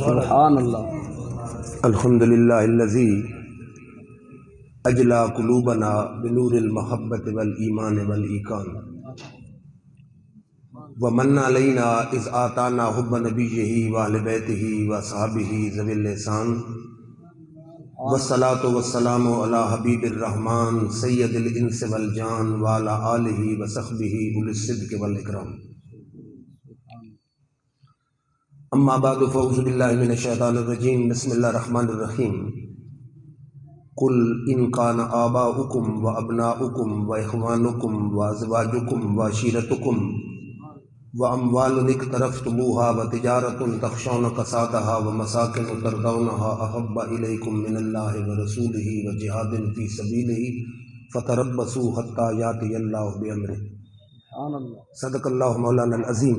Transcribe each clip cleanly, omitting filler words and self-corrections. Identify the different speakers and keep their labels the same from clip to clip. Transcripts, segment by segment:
Speaker 1: سبحان اللہ۔
Speaker 2: الحمدللہ الذی اجلا قلوبنا بنور المحبت والایمان والایقان ومن علینا اذ آتانا حب نبیہ واہل بیتہ واصحابہ ذوی الاحسان والصلاۃ والسلام علی حبیب الرحمن سید الانس والجان وعلی آلہ وصحبہ اولی الصدق والاکرام۔ اما بعد فاعوذ باللہ من الشیطان الرجیم بسم اللہ الرحمن الرحیم۔ قل ان کان آباؤکم و ابناؤکم و اخوانکم و ازواجکم و عشیرتکم و اموال اقترفتموها و تجارت تخشون کسادها و مساکن ترضونها احب الیکم من اللہ و رسولہ و جہاد فی سبیلہ فتربصوا حتی یاتی اللہ بامرہ۔ صدق اللہ مولانا العظیم۔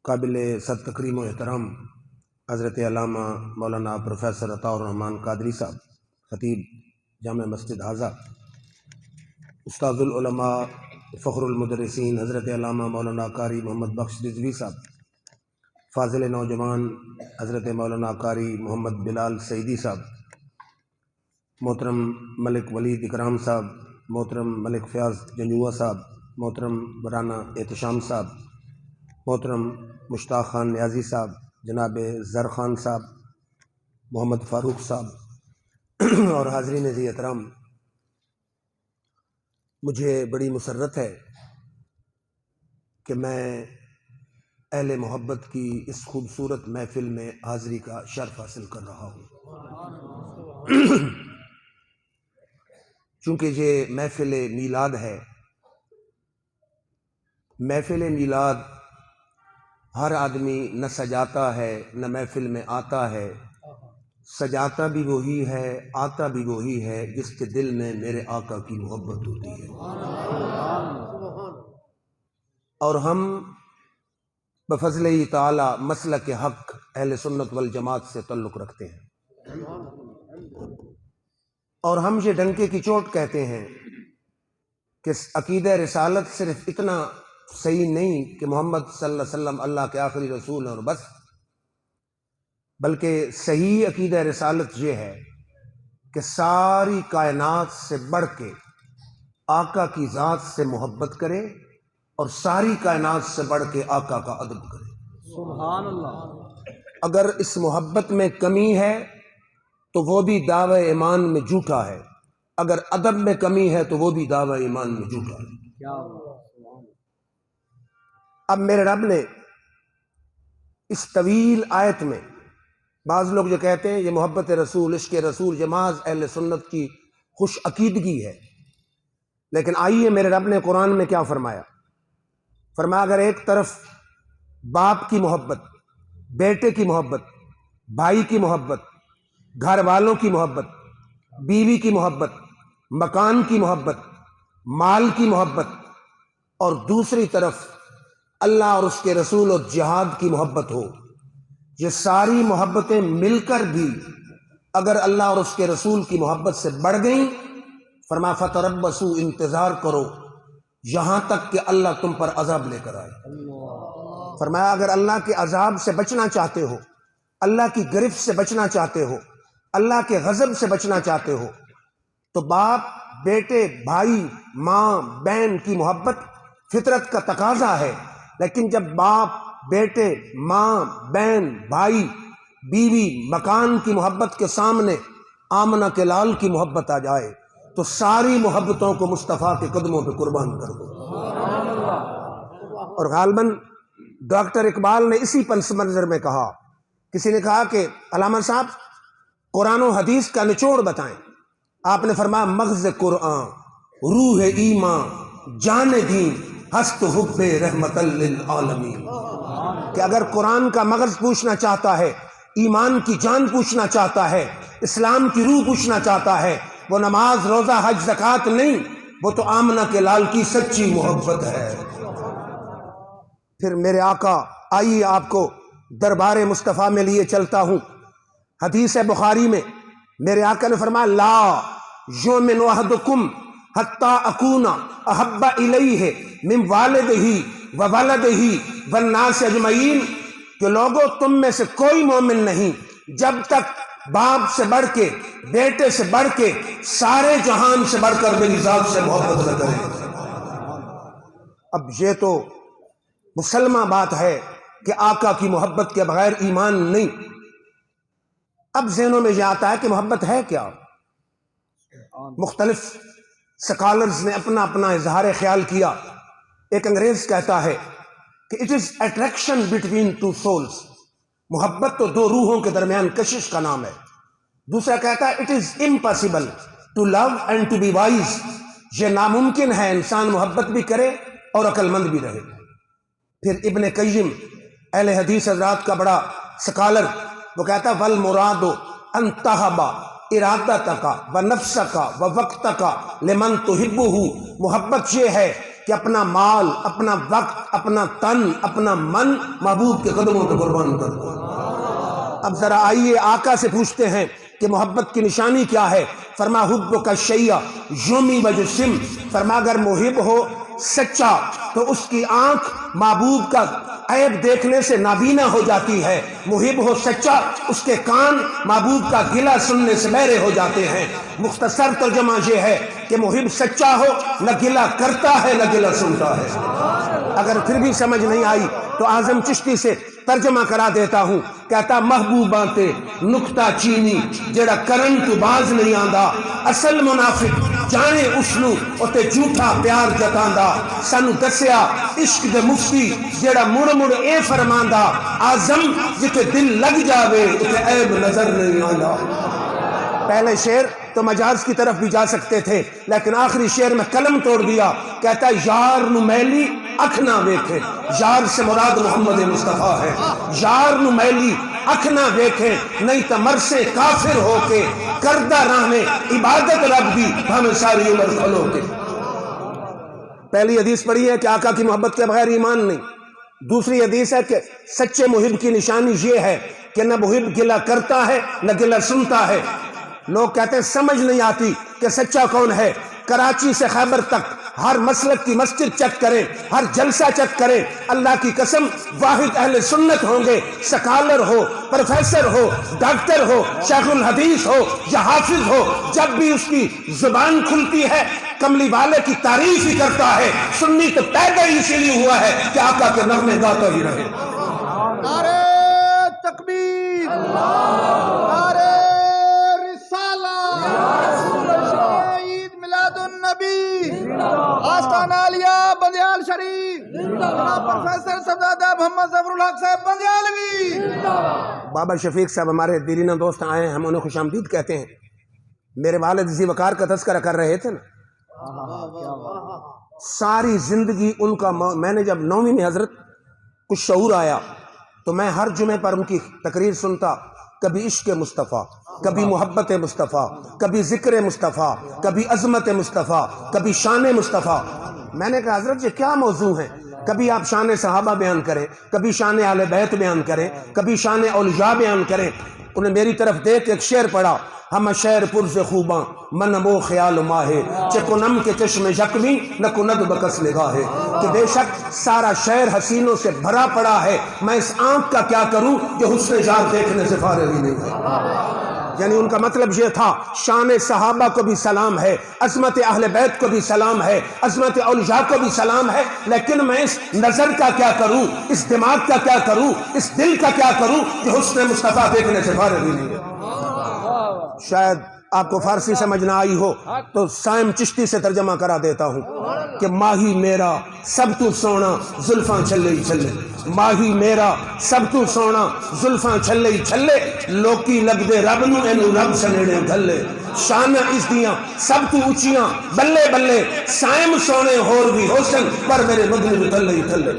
Speaker 2: قابل صد تکریم و احترام حضرت علامہ مولانا پروفیسر عطاء الرحمن قادری صاحب، خطیب جامع مسجد حاضہ، استاذ العلماء فخر المدرسین حضرت علامہ مولانا قاری محمد بخش رضوی صاحب، فاضل نوجوان حضرت مولانا قاری محمد بلال سعیدی صاحب، محترم ملک ولید اکرام صاحب، محترم ملک فیاض جنجوعہ صاحب، محترم برانا احتشام صاحب، محترم مشتاق خان نیازی صاحب، جناب زر خان صاحب، محمد فاروق صاحب اور حاضرین ذی احترام، مجھے بڑی مسرت ہے کہ میں اہل محبت کی اس خوبصورت محفل میں حاضری کا شرف حاصل کر رہا ہوں۔ چونکہ یہ محفل میلاد ہے، محفل میلاد ہر آدمی نہ سجاتا ہے نہ محفل میں آتا ہے، سجاتا بھی وہی ہے آتا بھی وہی ہے جس کے دل میں میرے آقا کی محبت ہوتی ہے۔ اور ہم بفضل تعالی مسلک حق اہل سنت والجماعت سے تعلق رکھتے ہیں، اور ہم یہ ڈنکے کی چوٹ کہتے ہیں کہ عقیدہ رسالت صرف اتنا صحیح نہیں کہ محمد صلی اللہ علیہ وسلم اللہ کے آخری رسول ہیں اور بس، بلکہ صحیح عقیدہ رسالت یہ ہے کہ ساری کائنات سے بڑھ کے آقا کی ذات سے محبت کرے اور ساری کائنات سے بڑھ کے آقا کا ادب کرے۔
Speaker 1: سبحان اللہ۔
Speaker 2: اگر اس محبت میں کمی ہے تو وہ بھی دعوی ایمان میں جھوٹا ہے، اگر ادب میں کمی ہے تو وہ بھی دعوی ایمان میں جھوٹا ہے۔
Speaker 1: کیا
Speaker 2: اب میرے رب نے اس طویل آیت میں، بعض لوگ جو کہتے ہیں یہ محبت رسول، عشق رسول، یہ محض اہل سنت کی خوش عقیدگی ہے، لیکن آئیے میرے رب نے قرآن میں کیا فرمایا۔ فرمایا اگر ایک طرف باپ کی محبت، بیٹے کی محبت، بھائی کی محبت، گھر والوں کی محبت، بیوی کی محبت، مکان کی محبت، مال کی محبت، اور دوسری طرف اللہ اور اس کے رسول اور جہاد کی محبت ہو، یہ ساری محبتیں مل کر بھی اگر اللہ اور اس کے رسول کی محبت سے بڑھ گئیں، فرمایا فتربصوا، انتظار کرو یہاں تک کہ اللہ تم پر عذاب لے کر آئے۔ فرمایا اگر اللہ کے عذاب سے بچنا چاہتے ہو، اللہ کی گرفت سے بچنا چاہتے ہو، اللہ کے غضب سے بچنا چاہتے ہو، تو باپ، بیٹے، بھائی، ماں، بہن کی محبت فطرت کا تقاضا ہے، لیکن جب باپ، بیٹے، ماں، بہن، بھائی، بیوی، مکان کی محبت کے سامنے آمنہ کے لال کی محبت آ جائے تو ساری محبتوں کو مصطفیٰ کے قدموں پہ قربان کر دو۔ اور غالباً ڈاکٹر اقبال نے اسی پس منظر میں کہا، کسی نے کہا کہ علامہ صاحب قرآن و حدیث کا نچوڑ بتائیں، آپ نے فرمایا مغز قرآن، روح ایمان، جان دین، ہست حب رحمت للعالمین، کہ اگر قرآن کا مغز پوچھنا چاہتا ہے، ایمان کی جان پوچھنا چاہتا ہے، اسلام کی روح پوچھنا چاہتا ہے، وہ نماز، روزہ، حج، زکوٰۃ نہیں، وہ تو آمنہ کے لال کی سچی محبت ہے۔ پھر میرے آقا، آئیے آپ کو دربار مصطفیٰ میں لیے چلتا ہوں۔ حدیث بخاری میں میرے آقا نے فرمایا لا یؤمن احدکم حتی اکون احب الیہ من والدہ وولدہ والناس اجمعین کہ لوگوں تم میں سے کوئی مومن نہیں جب تک باپ سے بڑھ کے، بیٹے سے بڑھ کے، سارے جہان سے بڑھ کر میری ذات سے محبت نہ کرے۔ اب یہ تو مسلمہ بات ہے کہ آقا کی محبت کے بغیر ایمان نہیں۔ اب ذہنوں میں یہ آتا ہے کہ محبت ہے کیا؟ مختلف سکالرز نے اپنا اپنا اظہار خیال کیا۔ ایک انگریز کہتا ہے کہ it is attraction between two souls, محبت تو دو روحوں کے درمیان کشش کا نام ہے۔ دوسرا کہتا ہے it is impossible to love and to be wise, یہ ناممکن ہے انسان محبت بھی کرے اور عقل مند بھی رہے۔ پھر ابن قیم اہل حدیث حضرات کا بڑا سکالر، وہ کہتا ہے والمراد ان تہب ارادتک و نفسک و وقتک لمن تحبہ، محبت یہ ہے کہ اپنا مال، اپنا وقت، اپنا تن، اپنا من محبوب کے قدموں پہ قربان کر دو۔ اب ذرا آئیے آقا سے پوچھتے ہیں کہ محبت کی نشانی کیا ہے۔ فرما حبک الشیء یومی و جسم، فرما اگر محب ہو سچا تو اس کی آنکھ محبوب کا عیب دیکھنے سے نابینا ہو جاتی ہے، محب ہو سچا اس کے کان محبوب کا گلہ سننے سے بہرے ہو جاتے ہیں۔ مختصر ترجمہ یہ ہے کہ محب سچا ہو، نہ گلہ کرتا ہے نہ گلہ سنتا ہے۔ اگر پھر بھی سمجھ نہیں آئی تو اعظم چشتی سے ترجمہ کرا دیتا ہوں، کہتا محبوباں تے نکتہ چینی جڑا کرن تو باز نہیں آندا، اصل منافق جانے اسنو اتے جھوٹا پیار جتاندا، سانو دسیا عشق دے مفتی جڑا مڑ مڑ اے فرماندا، اعظم جتے دل لگ جاوے اتے عیب نظر نہیں آندا۔ پہلے شعر تو مجاز کی طرف بھی جا سکتے تھے، لیکن آخری شعر میں قلم توڑ دیا، کہتا ہے یار نو میلی اکھ نہ ویکھے، یار سے مراد محمد مصطفیٰ ہے، یار نو میلی اکھ نہ ویکھے نہیں تو مرسے کافر ہو کے، کردہ راہ میں عبادت رب دی ہمیں ساری عمر کھلو کے۔ پہلی حدیث پڑھی ہے کہ آقا کی محبت کے بغیر ایمان نہیں۔ دوسری حدیث ہے کہ سچے محب کی نشانی یہ ہے کہ نہ محب گلہ کرتا ہے نہ گلہ سنتا ہے۔ لوگ کہتے ہیں سمجھ نہیں آتی کہ سچا کون ہے۔ کراچی سے خیبر تک ہر مسلک کی مسجد چیک کریں، ہر جلسہ چیک کریں، اللہ کی قسم واحد اہل سنت ہوں گے، سکالر ہو، پروفیسر ہو، ڈاکٹر ہو، شیخ الحدیث ہو یا حافظ ہو، جب بھی اس کی زبان کھلتی ہے کملی والے کی تعریف ہی کرتا ہے۔ سنی تو پیدا ہی اسی لیے ہوا ہے کہ آقا کے نغمے گاتا ہی رہے۔
Speaker 1: نعرہ تکبیر، نعرہ عید میلاد النبی، آستانہ عالیہ بندیال شریف، جناب پروفیسر صاحبزادہ محمد ظفر الحق صاحب بندیالوی۔
Speaker 2: بابا شفیق صاحب ہمارے دیرینہ دوست آئے ہیں، ہم انہیں خوش آمدید کہتے ہیں۔ میرے والد ذی وقار کا تذکرہ کر رہے تھے نا، ساری زندگی ان کا میں نے جب 9ویں میں حضرت کچھ شعور آیا تو میں ہر جمعے پر ان کی تقریر سنتا، کبھی عشق مصطفیٰ، کبھی محبت مصطفیٰ، کبھی ذکر مصطفیٰ، کبھی عظمت مصطفیٰ، کبھی شان مصطفیٰ۔ میں نے کہا حضرت یہ کیا موضوع ہے؟ کبھی آپ شان صحابہ بیان کریں، کبھی شان اہل بیت بیان کریں، کبھی شان اولیاء بیان کریں۔ انہیں میری طرف دیکھ ایک شعر پڑھا، ہم شعر پرز خوباں من وہ خیال ماہے چکنم کے چشم یکمی نہ کند بکس نگاہے، کہ بے شک سارا شعر حسینوں سے بھرا پڑا ہے، میں اس آنکھ کا کیا کروں جو حسن یار دیکھنے سے فارغ ہی نہیں ہے۔ یعنی ان کا مطلب یہ تھا شان صحابہ کو بھی سلام ہے، عظمت اہل بیت کو بھی سلام ہے، عظمت اولیاء کو بھی سلام ہے، لیکن میں اس نظر کا کیا کروں، اس دماغ کا کیا کروں، اس دل کا کیا کروں جو حسن مصطفیٰ دیکھنے سے فارغ ہی نہیں ہے۔ شاید آپ کو فارسی سمجھ نہ آئی ہو تو سائم چشتی سے ترجمہ کرا دیتا ہوں کہ ماہی میرا سب تو سونا زلفاں چھلے ہی چھلے، ماہی میرا سب تو سونا زلفاں چھلے ہی چھلے، لوکی لگ دے رب نو اینو رب سنیڑے گھلے، شان اس دیاں سب تو اونچیاں بلے بلے، سائم سونے ہور بھی حسن پر میرے مدنی بھی تھلے ہی تھلے۔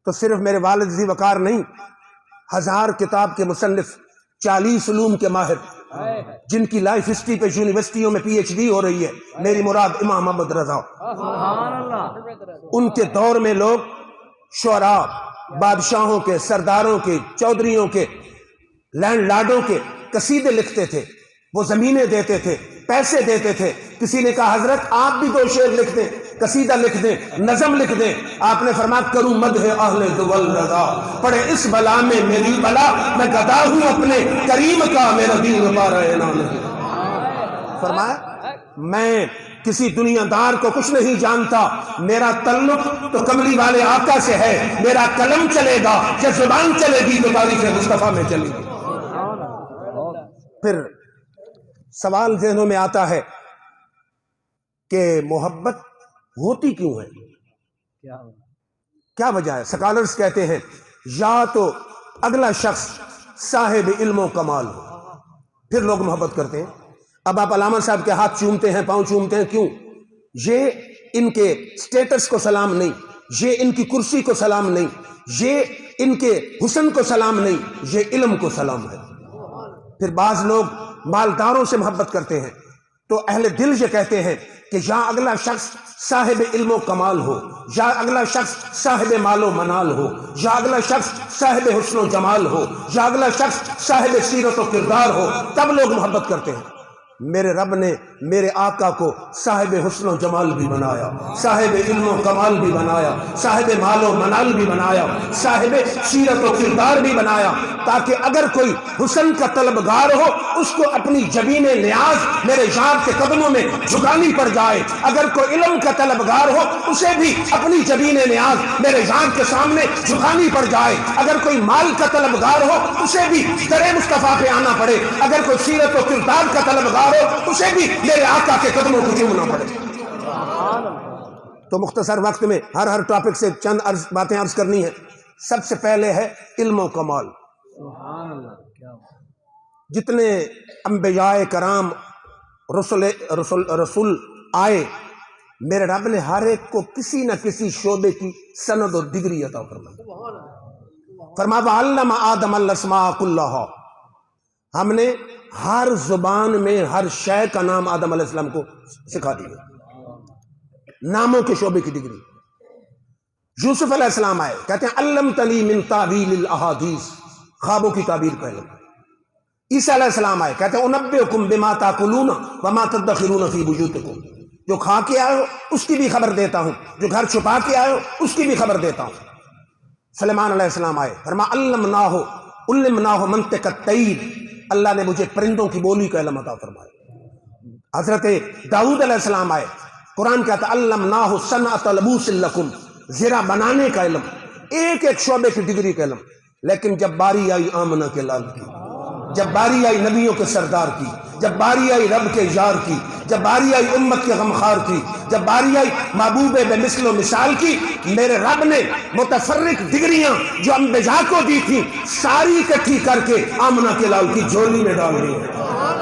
Speaker 2: تو صرف میرے والد ذی وقار نہیں، 1000 کتاب کے مصنف، 40 علوم کے ماہر، جن کی لائف ہسٹری پہ یونیورسٹیوں میں پی ایچ ڈی ہو رہی ہے، میری مراد امام محمد رضا، ان کے دور میں لوگ شعراء، بادشاہوں کے، سرداروں کے، چودھریوں کے، لینڈ لارڈوں کے قصیدے لکھتے تھے، وہ زمینیں دیتے تھے، پیسے دیتے تھے. کسی نے کہا حضرت آپ بھی 2 شعر لکھ دیں, قصیدہ لکھ دیں, نظم لکھ دیں. آپ نے فرمایا کروں مدح اہل دول رضا, پڑے اس بلا میں میری بلا, میں گدا ہوں اپنے کریم کا, میرا دین پا رہے نام نہیں. فرمایا میں کسی دنیا دار کو کچھ نہیں جانتا, میرا تعلق تو کملی والے آقا سے ہے. میرا قلم چلے گا, جب زبان چلے گی تو تاریخ مصطفیٰ میں چلے گی. پھر سوال ذہنوں میں آتا ہے کہ محبت ہوتی کیوں ہے, کیا وجہ ہے؟ سکالرز کہتے ہیں یا تو اگلا شخص صاحب علم و کمال ہو, پھر لوگ محبت کرتے ہیں. اب آپ علامہ صاحب کے ہاتھ چومتے ہیں, پاؤں چومتے ہیں, کیوں؟ یہ ان کے سٹیٹس کو سلام نہیں, یہ ان کی کرسی کو سلام نہیں, یہ ان کے حسن کو سلام نہیں, یہ علم کو سلام ہے. پھر بعض لوگ مالداروں سے محبت کرتے ہیں تو اہل دل یہ کہتے ہیں کہ یا اگلا شخص صاحب علم و کمال ہو, یا اگلا شخص صاحب مال و منال ہو, یا اگلا شخص صاحب حسن و جمال ہو, یا اگلا شخص صاحب سیرت و کردار ہو, تب لوگ محبت کرتے ہیں. میرے رب نے میرے آقا کو صاحب حسن و جمال بھی بنایا, صاحب علم و کمال بھی بنایا, صاحب مال و منال بھی بنایا, صاحب سیرت و کردار بھی بنایا, تاکہ اگر کوئی حسن کا طلبگار ہو اس کو اپنی جبین نیاز میرے یار کے قدموں میں جھکانی پڑ جائے. اگر کوئی علم کا طلبگار ہو اسے بھی اپنی جبین نیاز میرے یار کے سامنے جھکانی پڑ جائے. اگر کوئی مال کا طلبگار ہو اسے بھی در مصطفیٰ پہ آنا پڑے. اگر کوئی سیرت و کردار کا طلبگار ہو اسے بھی میرے آقا کے قدموں کو چومنا پڑے. تو مختصر وقت میں ہر ٹاپک سے چند باتیں عرض کرنی ہے. سب سے پہلے ہے علم و کمال. جتنے انبیاء کرام رسول آئے, میرے رب نے ہر ایک کو کسی نہ کسی شعبے کی سند اور ڈگری عطا فرمائی. فرمایا وَعَلَّمَ آدَمَ الْأَسْمَاءَ كُلَّهَا, ہم نے ہر زبان میں ہر شے کا نام آدم علیہ السلام کو سکھا دیا, ناموں کے شعبے کی ڈگری. یوسف علیہ السلام آئے, کہتے ہیں علمتنی من تعویل الاحادیث, خوابوں کی تعبیر کا علم. عیسیٰ علیہ السلام آئے, کہتے ہیں انبئکم بما تاکلون وما تدخرون فی بیوتکم, جو کھا کے آئے ہو اس کی بھی خبر دیتا ہوں, جو گھر چھپا کے آئے ہو اس کی بھی خبر دیتا ہوں. سلیمان علیہ السلام آئے, فرمایا علمناہ منطق الطیر, اللہ نے مجھے پرندوں کی بولی کا علم عطا فرمایا. حضرت داؤد علیہ السلام آئے, قرآن کہتا علمناہ صنعۃ لبوس لکم, زرہ بنانے کا علم, ایک ایک شعبے کی ڈگری کا علم. لیکن جب باری آئی آمنہ کے لال کی, جب باری آئی نبیوں کے سردار کی, جب باری آئی رب کے یار کی, جب باری آئی امت کے غمخوار کی, جب باری آئی محبوب بے مثل و مثال کی, میرے رب نے متفرق ڈگریاں جو انبیاء کو دی تھی ساری اکٹھی کر کے آمنہ کے لال کی جھولی میں ڈال دی.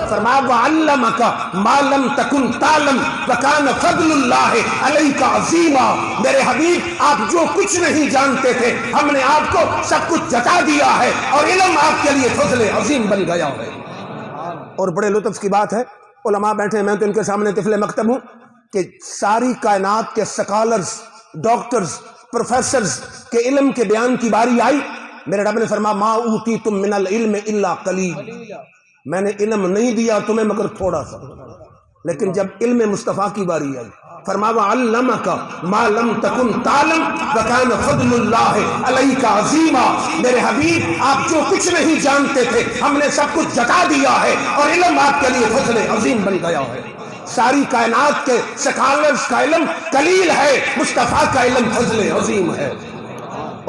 Speaker 2: فرمایا وَعَلَّمَكَ مَا لَمْ تَكُنْ تَعْلَمْ وَكَانَ فَضْلُ اللَّهِ عَلَيْكَ عَظِيمًا, میرے حبیب آپ جو کچھ نہیں جانتے تھے ہم نے آپ کو سب کچھ جتا دیا ہے, اور علم آپ کے لیے فضل عظیم بن گیا ہے. اور بڑے لطف کی بات ہے, علماء بیٹھے ہیں, میں تو ان کے سامنے طفل مکتب ہوں, کہ ساری کائنات کے سکالرز, ڈاکٹرز, پروفیسرز کے علم کے بیان کی باری آئی, میرے رب نے فرمایا ما اوتیتم من العلم الا قلیل, میں نے علم نہیں دیا تمہیں مگر تھوڑا سا. لیکن جب علم مصطفیٰ کی باری آئی, فرمایا وَعَلَّمَكَ مَا لَمْ تَكُنْ تَعْلَمْ وَكَانَ فَضْلُ اللَّهِ عَلَيْكَ عَظِيمًا, میرے حبیب آپ جو کچھ نہیں جانتے تھے ہم نے سب کچھ جتا دیا ہے, اور علم آپ کے لیے فضل عظیم بن گیا ہے. ساری کائنات کے سکالرز کا علم قلیل ہے, مصطفیٰ کا علم فضل عظیم ہے.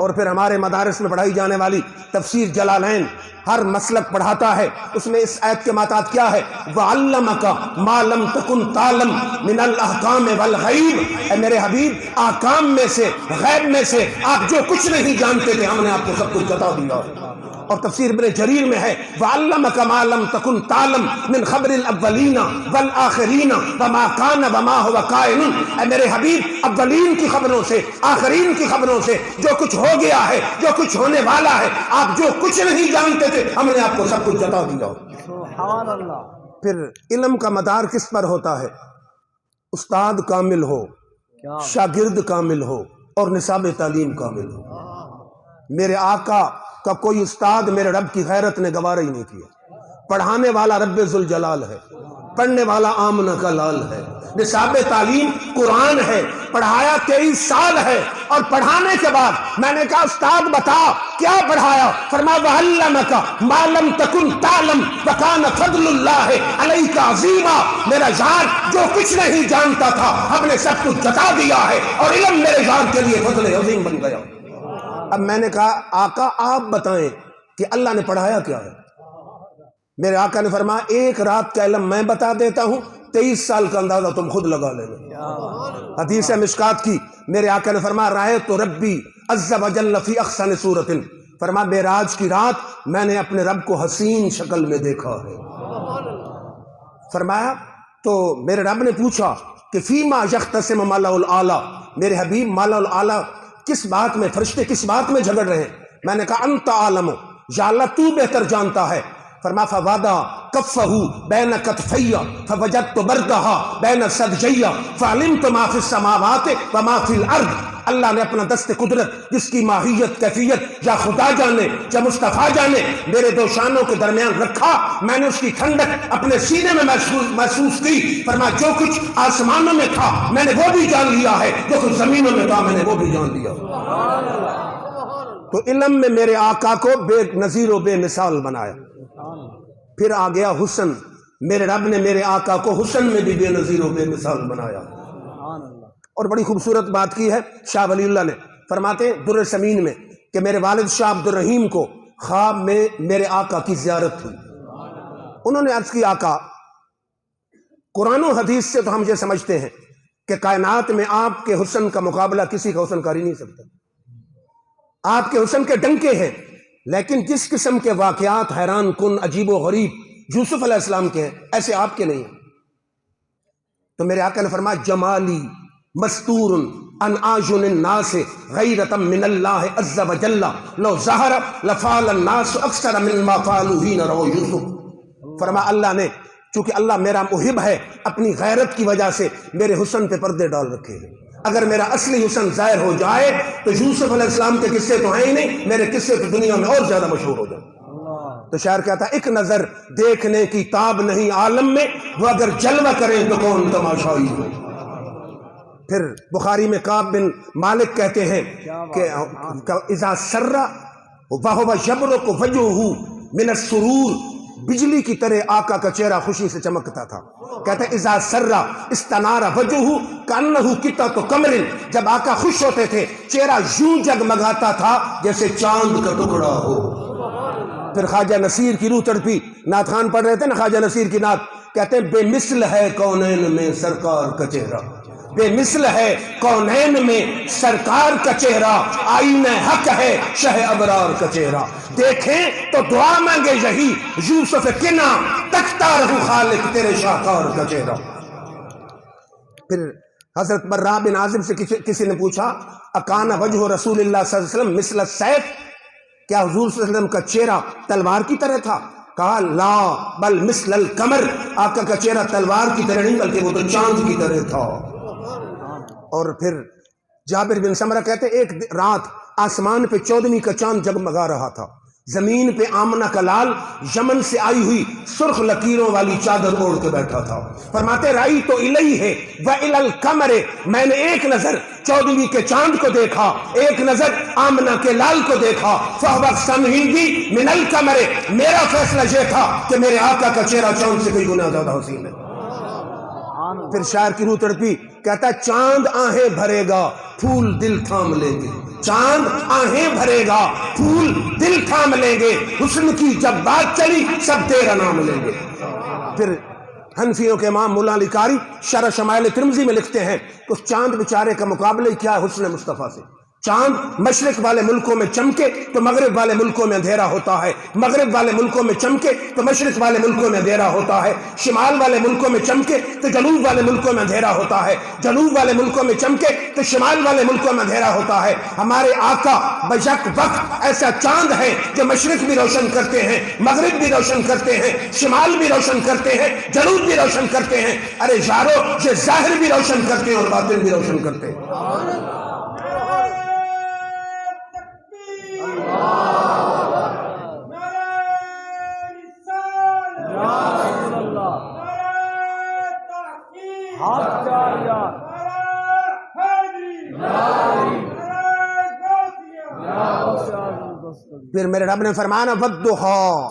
Speaker 2: اور پھر ہمارے مدارس میں پڑھائی جانے والی تفسیر جلالین ہر مسلک پڑھاتا ہے, اس میں اس آیت کے ماتحت کیا ہے وَعَلَّمَكَ مَا لَمْ تَكُنْ تَعْلَمْ مِنَ الْأَحْكَامِ وَالْغَيْبِ, اے میرے حبیب احکام میں سے, غیب میں سے آپ جو کچھ نہیں جانتے تھے ہم نے آپ کو سب کچھ بتا دیا. اور تفسیر ابن جریر میں ہے وَعَلَّمَكَ مَا لَمْ تَكُنْ تَعْلَمْ مِنْ خَبْرِ الْأَوَّلِينَ وَالْآخِرِينَ وَمَا كَانَ وَمَا هُوَ كَائِنٌ, اے میرے حبیب اولین کی خبروں سے, آخرین کی خبروں سے, جو کچھ ہو گیا ہے, جو کچھ ہونے والا ہے, آپ جو کچھ نہیں جانتے تھے ہم نے آپ کو سب کچھ بتا دیا. سبحان اللہ. پھر علم کا مدار کس پر ہوتا ہے؟ استاد کامل ہو, شاگرد کامل ہو, اور نصاب تعلیم کامل ہو. میرے آقا کا کوئی استاد میرے رب کی غیرت نے گوارا ہی نہیں کیا. پڑھانے والا رب ذوالجلال ہے, پڑھنے والا آمنہ کا لال ہے، نصاب تعلیم قرآن ہے، پڑھایا 23 سال ہے، اور پڑھانے کے بعد میں نے کہا استاد بتا کیا پڑھایا؟ فرمایا وَعَلَّمَكَ مَا لَمْ تَكُنْ تَعْلَمْ وَكَانَ فَضْلُ اللَّهِ عَلَيْكَ عَظِيمًا، میرا یار جو کچھ نہیں جانتا تھا ہم نے سب کچھ جتا دیا ہے، اور علم میرے یار کے لیے فضل عظیم بن گیا۔ اب میں نے کہا آقا آپ بتائیں کہ اللہ نے پڑھایا کیا ہے؟ میرے آقا نے فرمایا ایک رات کا علم میں بتا دیتا ہوں، 23 سال کا اندازہ تم خود لگا لینا۔ حدیث مشکات کی میرے آقا نے فرمایا رأیت ربی عز وجل فی احسن صورت، فرمایا معراج کی رات میں نے اپنے رب کو حسین شکل میں دیکھا ہے۔ فرمایا تو میرے رب نے پوچھا کہ فیما یختصم ملأ الاعلی، میرے حبیب ملأ الاعلی کس بات میں، فرشتے کس بات میں جھگڑ رہے ہیں؟ میں نے کہا انت عالم، یا اللہ تو بہتر جانتا ہے۔ فرما فوادہ کفہو بین کتفیہ فوجدت بردہا بین صدجیہ فعلمت ما فی السماوات وما فی الارض، اللہ نے اپنا دست قدرت جس کی ماہیت کیفیت یا خدا جانے یا مصطفیٰ جانے میرے دو شانوں کے درمیان رکھا، میں نے اس کی ٹھنڈک اپنے سینے میں محسوس کی۔ فرمایا جو کچھ آسمانوں میں تھا میں نے وہ بھی جان لیا ہے، جو کچھ زمینوں میں تھا میں نے وہ بھی جان لیا۔ تو علم میں میرے آقا کو بے نظیر و بے مثال بنایا۔ پھر آ گیا حسن، میرے رب نے میرے آقا کو حسن میں بھی بے نظیر و بے مثال بنایا۔ اور بڑی خوبصورت بات کی ہے شاہ ولی اللہ نے، فرماتے ہیں در سمین میں کہ میرے والد شاہ عبد الرحیم کو خواب میں میرے آقا کی زیارت ہوئی۔ انہوں نے عرض کی آقا قرآن و حدیث سے تو ہم یہ سمجھتے ہیں کہ کائنات میں آپ کے حسن کا مقابلہ کسی کا حسن کر ہی نہیں سکتا، آپ کے حسن کے ڈنکے ہیں، لیکن جس قسم کے واقعات حیران کن عجیب و غریب یوسف علیہ السلام کے ہیں ایسے آپ کے نہیں ہیں۔ تو میرے آقا نے فرمایا جمالی مستور ان اعین الناس غیرۃ من اللہ عز وجل لو ظہر لفعل الناس اکثر مما فعلوا حین رأوا یوسف، فرمایا اللہ نے چونکہ اللہ میرا محب ہے اپنی غیرت کی وجہ سے میرے حسن پہ پردے ڈال رکھے ہیں، اگر میرا اصلی حسن ظاہر ہو جائے تو یوسف علیہ السلام کے قصے تو ہیں ہی نہیں، میرے قصے تو دنیا میں اور زیادہ مشہور ہو جائیں۔ تو شاعر کہتا ایک نظر دیکھنے کی تاب نہیں عالم میں، وہ اگر جلوہ کریں تو کون تماشائی ہو۔ پھر بخاری میں کعب بن مالک کہتے ہیں کہ اذا سر وہو یبرق وجہہ من السرور، بجلی کی طرح آقا کا چہرہ خوشی سے چمکتا تھا۔ کہتے ہیں اذا سر استنار وجہہ کانہ قطعۃ قمر، جب آقا خوش ہوتے تھے چہرہ یوں جگمگاتا تھا جیسے چاند کا ٹکڑا ہو۔ پھر خواجہ نصیر کی روح تڑپی، نعت خان پڑھ رہے تھے نا خواجہ نصیر کی نعت، کہتے ہیں بے مثل ہے کونین میں سرکار کا چہرہ، بے مثل ہے کونین میں سرکار کا چہرہ، آئینہ حق ہے شہ ابرار کا چہرہ، دیکھیں تو دعا مانگے یہی یوسف کنا تکتا رہو خالق تیرے شاہکار کا چہرہ۔ پھر حضرت برا بن عازب سے کسی نے پوچھا اکان وجہ رسول اللہ صلی اللہ علیہ وسلم مثل السیف، کیا حضور صلی اللہ علیہ وسلم کا چہرہ تلوار کی طرح تھا؟ کہا لا بل مثل القمر، آقا کا چہرہ تلوار کی طرح نہیں بلکہ وہ تو چاند کی طرح تھا۔ اور پھر جابر بن سمرہ کہتے ایک رات آسمان پہ 14ویں کا چاند جگمگا رہا تھا، زمین پہ آمنہ کا لال یمن سے آئی ہوئی سرخ لکیروں والی چادر اوڑھ کے بیٹھا تھا۔ فرماتے رائی تو الیہ ہے وَإِلَى الْقَمَرِ، میں نے ایک نظر 14ویں کے چاند کو دیکھا، ایک نظر آمنہ کے لال کو دیکھا، فَهُوَ سَمْهِنْدِي مِنَ الْقَمَرِ، میرا فیصلہ یہ تھا کہ میرے آقا کا چہرہ چاند سے کئی گنا زیادہ حسین ہے۔ پھر شاعر کی روح تڑپی، کہتا ہے چاند آہیں بھرے گا پھول دل تھام لیں گے، چاند آہیں بھرے گا پھول دل تھام لیں گے، حسن کی جب بات چلی سب تیرا نام لیں گے۔ پھر حنفیوں کے امام مولا علی قاری شرح شمائل ترمذی میں لکھتے ہیں کہ اس چاند بیچارے کا مقابلہ کیا ہے حسن مصطفیٰ سے۔ چاند مشرق والے ملکوں میں چمکے تو مغرب والے ملکوں میں اندھیرا ہوتا ہے، مغرب والے ملکوں میں چمکے تو مشرق والے ملکوں میں اندھیرا ہوتا ہے، شمال والے ملکوں میں چمکے تو جنوب والے ملکوں میں اندھیرا ہوتا ہے، جنوب والے ملکوں میں چمکے تو شمال والے ملکوں میں اندھیرا ہوتا ہے۔ ہمارے آقا بیک وقت ایسا چاند ہے جو مشرق بھی روشن کرتے ہیں، مغرب بھی روشن کرتے ہیں، شمال بھی روشن کرتے ہیں، جنوب بھی روشن کرتے ہیں۔ ارے یارو یہ ظاہر بھی روشن کرتے ہیں اور باطن بھی روشن کرتے ہیں۔ پھر میرے رب نے فرمایا والضحیٰ،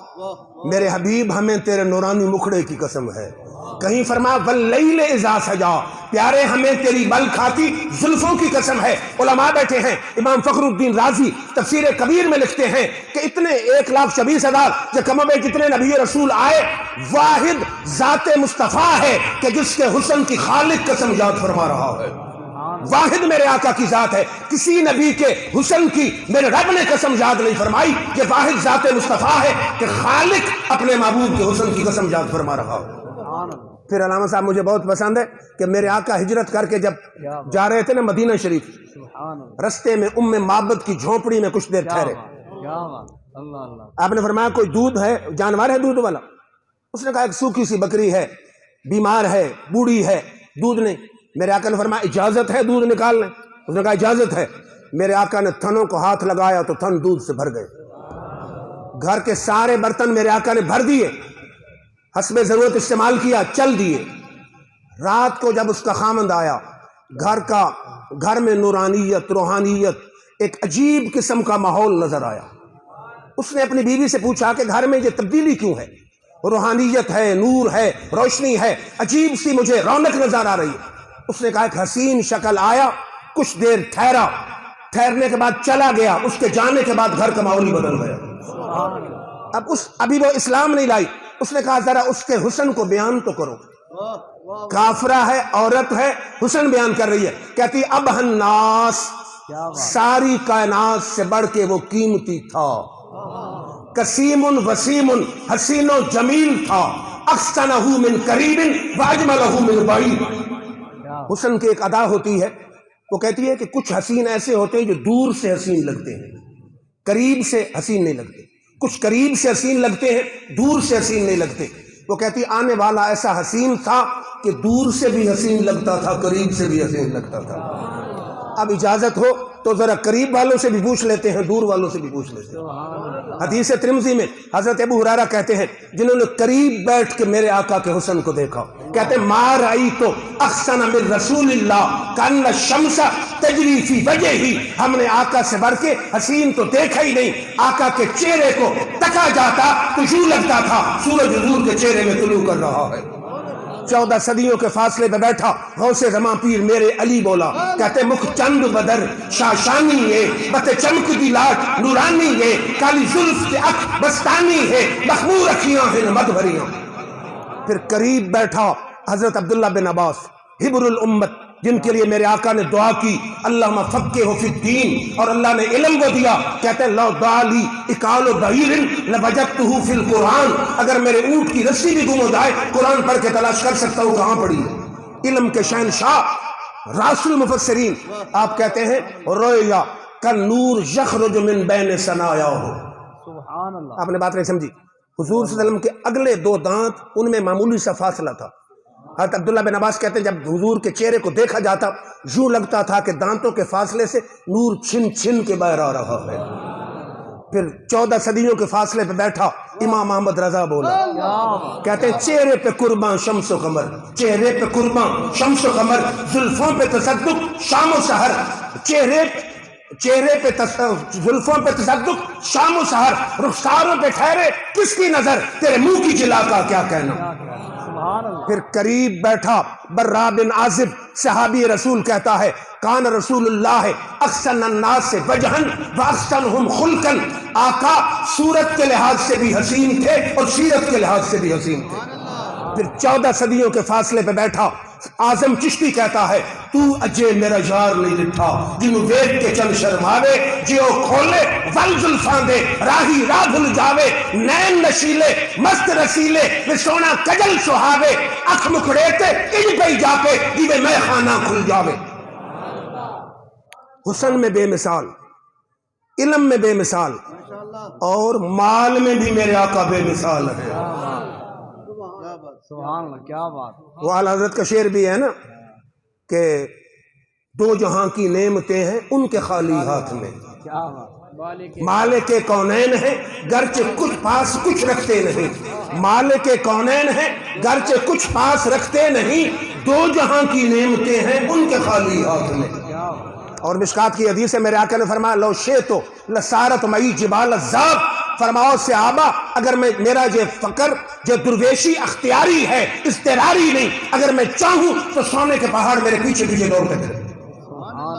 Speaker 2: میرے حبیب ہمیں تیرے نورانی مکھڑے کی قسم ہے. کہیں فرمایا واللیل اذا سجا، پیارے ہمیں تیری بل کھاتی زلفوں کی قسم ہے. علماء بیٹھے ہیں، امام فخر الدین رازی تفسیر کبیر میں لکھتے ہیں کہ اتنے 1,26,000 جو کم و بیش جتنے نبی رسول آئے، واحد ذات مصطفیٰ ہے کہ جس کے حسن کی خالق قسم یاد فرما رہا ہے. واحد میرے آقا کی ذات ہے، کسی نبی کے حسن کی میرے رب نے قسم یاد نہیں فرمائی. یہ واحد ذات مصطفیٰ ہے کہ خالق اپنے محبوب کے حسن کی قسم یاد فرما رہا ہے. پھر علامہ صاحب مجھے بہت پسند ہے کہ میرے آقا ہجرت کر کے جب جا رہے تھے نا مدینہ شریف، رستے میں معبد کی جھونپڑی میں کچھ دیر ٹھہرے. آپ نے فرمایا کوئی دودھ ہے، جانور ہے دودھ والا؟ اس نے کہا ایک سوکھی سی بکری ہے، بیمار ہے، بوڑھی ہے، دودھ نہیں. میرے آقا نے فرمایا اجازت ہے دودھ نکالنے؟ اس نے کہا اجازت ہے. میرے آقا نے تھنوں کو ہاتھ لگایا تو تھن دودھ سے بھر گئے. گھر کے سارے برتن میرے آقا نے بھر دیے، حسب ضرورت استعمال کیا، چل دیے. رات کو جب اس کا خامند آیا، گھر میں نورانیت، روحانیت، ایک عجیب قسم کا ماحول نظر آیا. اس نے اپنی بیوی سے پوچھا کہ گھر میں یہ تبدیلی کیوں ہے؟ روحانیت ہے، نور ہے، روشنی ہے، عجیب سی مجھے رونق نظر آ رہی ہے. اس نے کہا ایک حسین شکل آیا، کچھ دیر ٹھہرا، ٹھہرنے کے بعد چلا گیا. اس کے جانے کے بعد گھر کا ماحول ہی بدل گیا. ابھی وہ اسلام نہیں لائی. اس نے کہا ذرا اس کے حسن کو بیان تو کرو. کافرہ ہے، عورت ہے، حسن بیان کر رہی ہے. کہتی اب الناس، ساری کائنات سے بڑھ کے وہ قیمتی تھا. قسیم وسیم حسین و جمیل تھا. احسنہ من قریب واجملہ من بعید. حسن کی ایک ادا ہوتی ہے، وہ کہتی ہے کہ کچھ حسین ایسے ہوتے ہیں جو دور سے حسین لگتے ہیں، قریب سے حسین نہیں لگتے. کچھ قریب سے حسین لگتے ہیں، دور سے حسین نہیں لگتے. وہ کہتی آنے والا ایسا حسین تھا کہ دور سے بھی حسین لگتا تھا، قریب سے بھی حسین لگتا تھا. اب اجازت ہو تو ذرا قریب والوں سے بھی پوچھ لیتے ہیں، دور والوں سے بھی پوچھ لیتے ہیں. حدیث ترمذی میں حضرت ابو ہریرہ کہتے ہیں جنہوں نے قریب بیٹھ کے میرے آقا کے حسن کو دیکھا، کہتے ہیں ما رأیت احسن من رسول اللہ کأن الشمس تجری فی وجہی. ہم نے آقا سے بڑھ کے حسین تو دیکھا ہی نہیں. آقا کے چہرے کو تکا جاتا تو یوں لگتا تھا سورج حضور کے چہرے میں طلوع کر رہا ہے. 14 صدیوں کے فاصلے پہ بیٹھا غوث زمان پیر میرے علی بولا، کہتے مکھ چند بدر شاشانی ہے، بت چمک دی لاٹ نورانی ہے، کالی زلف کے اکھ بستانی ہے، مخمور اکھیاں ہیں نمد بھریاں. پھر قریب بیٹھا حضرت عبداللہ بن عباس حبر الامت، جن کے لیے میرے آقا نے دعا کی اللہم فقہہ فی الدین، اور اللہ نے علم کو دیا. کہتے ہیں لو دعالی اکال بعیر لوجدتہ فی القرآن، اگر میرے اونٹ کی رسی بھی گم ہو جائے قرآن پڑھ کے تلاش کر سکتا ہوں کہاں پڑی ہے. علم کے شہنشاہ راس المفسرین آپ کہتے ہیں رویا کالنور یخرج من بین ثنایاہ. آپ نے بات نہیں سمجھی. حضور صلی اللہ علیہ وسلم کے اگلے 2 دانت ان میں معمولی سا فاصلہ تھا. حضرت عبداللہ بن عباس کہتے ہیں جب حضور کے چہرے کو دیکھا جاتا یوں لگتا تھا کہ دانتوں کے فاصلے سے نور چھن چھن کے باہر آ رہا ہے. پھر 14 صدیوں کے فاصلے پہ بیٹھا امام احمد رضا بولا، کہتے ہیں چہرے پہ قرباں شمس و قمر، چہرے پہ قرباں شمس و قمر، زلفوں پہ تصدق شام و سحر، چہرے پہ زلفوں پہ تصدق شام و سحر، رخساروں پہ ٹھہرے کس کی نظر، تیرے منہ کی جلا کا کیا کہنا. پھر قریب بیٹھا برا بن عازب صحابی رسول کہتا ہے کان رسول اللہ احسن الناس وجہن واحسنہم خلقا. آقا صورت کے لحاظ سے بھی حسین تھے اور سیرت کے لحاظ سے بھی حسین تھے. پھر 14 صدیوں کے فاصلے پہ بیٹھا اعظم چشتی کہتا ہے تو اجے میرا یار نہیں ڈٹھا جنوں ویکھ کے چل شرماوے جیو کھولے ول زلفاں دے راہی راہ بھل جاوے نین نشیلے مست رسیلے میں سونا کجل سہاوے اکھ مکھڑے تے اج پئی جا کے جیوے میں خانہ کھل جاوے. حسن میں بے مثال، علم میں بے مثال، اور مال میں بھی میرے آقا بے مثال ہے.
Speaker 3: سبحان اللہ، کیا بات.
Speaker 2: وہ اعلیٰ حضرت کا شعر بھی ہے نا کہ 2 جہاں کی نعمتیں ہیں ان کے خالی ہاتھ میں،
Speaker 3: کیا بات.
Speaker 2: مالک کونین ہیں گرچہ کچھ پاس کچھ رکھتے نہیں، مالک کونین ہیں گرچہ کچھ پاس رکھتے نہیں، 2 جہاں کی نعمتیں ہیں ان کے خالی ہاتھ میں. اور مشکات کی حدیث ہے میرے آقا نے فرمایا لو شئتو لسارت مئی جبال الذاب، فرماؤ صحابہ اگر میں میرا جو فقر جو درویشی اختیاری ہے استراری نہیں، اگر میں چاہوں تو سونے کے پہاڑ میرے پیچھے پیچھے دوڑتے پھریں۔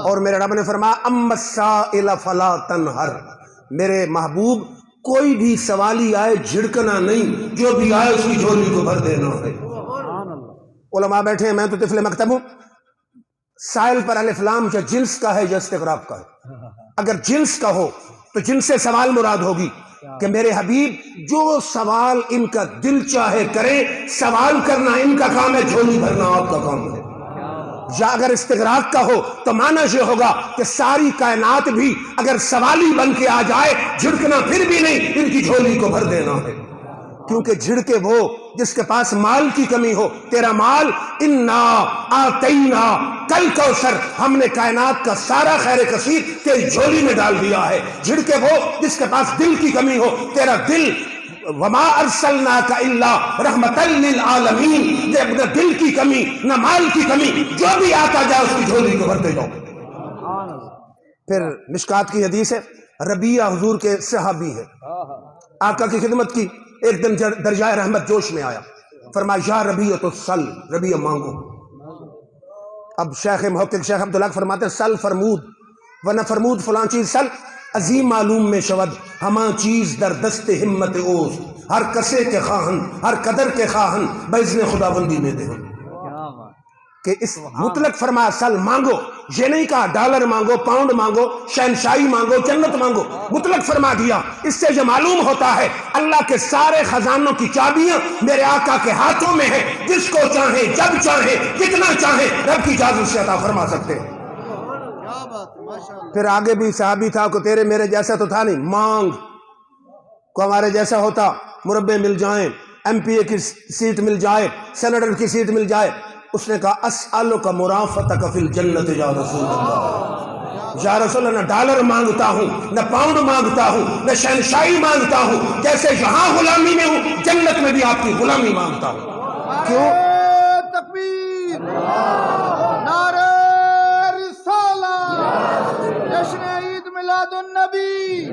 Speaker 2: اور میرے رب نے فرمایا اما السائل فلا تنہر، میرے محبوب کوئی بھی سوالی آئے جھڑکنا نہیں، جو بھی آئے اس کی جھولی کو بھر دینا ہے۔ علماء بیٹھے ہیں، میں تو طفل مکتب ہوں۔ سائل پر الف لام جو جنس کا ہے جو استغراق کا ہے، اگر جنس کا ہو تو جنس سے سوال مراد ہوگی کہ میرے حبیب جو سوال ان کا دل چاہے کریں، سوال کرنا ان کا کام ہے، جھولی بھرنا آپ کا کام ہے۔ یا اگر استغراق کا ہو تو معنی یہ ہوگا کہ ساری کائنات بھی اگر سوالی بن کے آ جائے، جھڑکنا پھر بھی نہیں، ان کی جھولی کو بھر دینا ہے۔ کیونکہ جھڑکے وہ جس کے پاس مال کی کمی ہو، تیرا مال انا آتینا کل کوثر، ہم نے کائنات کا سارا خیر کثیر تیری جھولی میں ڈال دیا ہے۔ جھڑکے وہ جس کے پاس دل کی کمی ہو، تیرا دل وما ارسلناک الا رحمتا للعالمین، نہ دل کی کمی نہ مال کی کمی، جو بھی آتا جائے اس کی جھولی کو بھرتے جاؤ۔ پھر مشکات کی حدیث ہے، ربیہ حضور کے صحابی ہیں، آقا کی خدمت کی، ایک دن درجہ رحمت جوش میں آیا، فرمایا یا ربیہ تو سل، ربیہ مانگو۔ اب شیخ محقق شیخ عبدالحق فرماتے ہیں سل فرمود ورنہ فرمود فلان چیز سل، عظیم معلوم میں شود ہماں چیز در دست ہمت اوز، ہر کسے کے خواہن ہر قدر کے خواہن باذن خداوندی میں دے۔ کہ اس مطلق فرمایا سل مانگو، یہ نہیں کہا ڈالر مانگو، پاؤنڈ مانگو، شہنشاہی مانگو، جنت مانگو، مطلق فرما دیا۔ اس سے یہ معلوم ہوتا ہے اللہ کے سارے خزانوں کی چابیاں میرے آقا کے ہاتھوں میں ہیں، جس کو چاہیں جب چاہیں جتنا چاہیں رب کی اجازت سے عطا فرما سکتے ہیں۔ پھر آگے بھی صحابی تھا کو تیرے میرے جیسا تو تھا نہیں، مانگ کو ہمارے جیسا ہوتا، مربع مل جائیں، ایم پی اے کی سیٹ مل جائے، سینیٹر کی سیٹ مل جائے، اس نے کہا اسألک مرافقتک فی الجنت یا رسول اللہ، یا رسول اللہ نہ ڈالر مانگتا ہوں نہ پاؤنڈ مانگتا ہوں نہ شہنشاہی مانگتا ہوں، جیسے یہاں غلامی میں ہوں جنت میں بھی آپ کی غلامی مانگتا ہوں۔ کیوں؟
Speaker 1: تکبیر، نعرہ رسالہ، جشن عید میلاد النبی،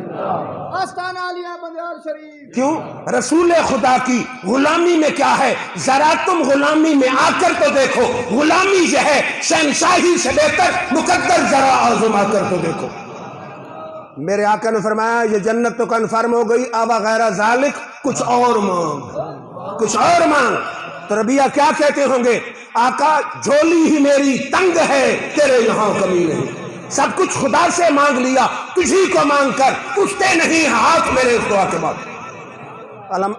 Speaker 1: آستانہ عالیہ بندیال شریف۔
Speaker 2: کیوں؟ رسول خدا کی غلامی میں کیا ہے؟ ذرا تم غلامی میں آ کر تو دیکھو، غلامی یہ ہے شہنشاہی سے بہتر، مقدر ذرا اعظم آ کر تو دیکھو۔ میرے آقا نے فرمایا یہ جنت تو کنفرم ہو گئی، اب غیر ذالک کچھ اور مانگ، کچھ اور مانگ۔ تو ربیہ کیا کہتے ہوں گے؟ آقا جھولی ہی میری تنگ ہے، تیرے یہاں کمی نہیں، سب کچھ خدا سے مانگ لیا، تجھی کو مانگ کر اٹھتے نہیں ہاتھ میرے اس دعا کے بعد۔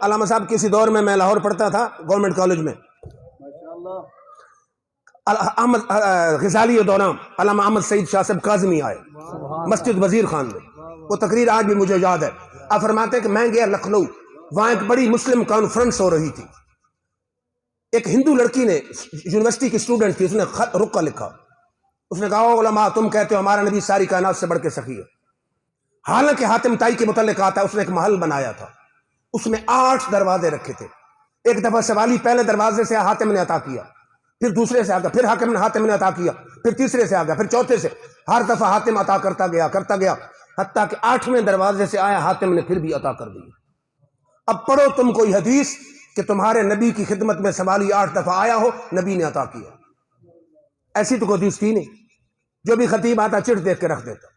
Speaker 2: علامہ صاحب کسی دور میں لاہور پڑھتا تھا گورنمنٹ کالج میں، احمد غزالی دوران علامہ احمد سعید شاہ صاحب کاظمی آئے مسجد وزیر خان میں، وہ تقریر آج بھی مجھے یاد ہے۔ آپ فرماتے ہیں کہ میں گیا لکھنؤ، وہاں ایک بڑی مسلم کانفرنس ہو رہی تھی، ایک ہندو لڑکی نے یونیورسٹی کی اسٹوڈنٹ تھی، اس نے خط رقہ لکھا، اس نے کہا علماء تم کہتے ہو ہمارا نبی ساری کائنات سے بڑھ کے سخی ہے، حالانکہ حاتم طائی کے متعلق آتا ہے اس نے ایک محل بنایا تھا، اس میں 8 دروازے رکھے تھے، ایک دفعہ سوالی پہلے دروازے سے حاتم نے عطا کیا، پھر دوسرے سے آ گیا، پھر حاتم نے عطا کیا، پھر تیسرے سے آ گیا، پھر چوتھے سے، ہر دفعہ حاتم عطا کرتا گیا، حتیٰ کہ 8ویں دروازے سے آیا حاتم نے پھر بھی عطا کر دی۔ اب پڑھو تم کوئی حدیث کہ تمہارے نبی کی خدمت میں سوالی 8 دفعہ آیا ہو، نبی نے عطا کیا، ایسی تو کوئی حدیث تھی نہیں۔ جو بھی خطیب آتا چٹ دیکھ کے رکھ دیتا،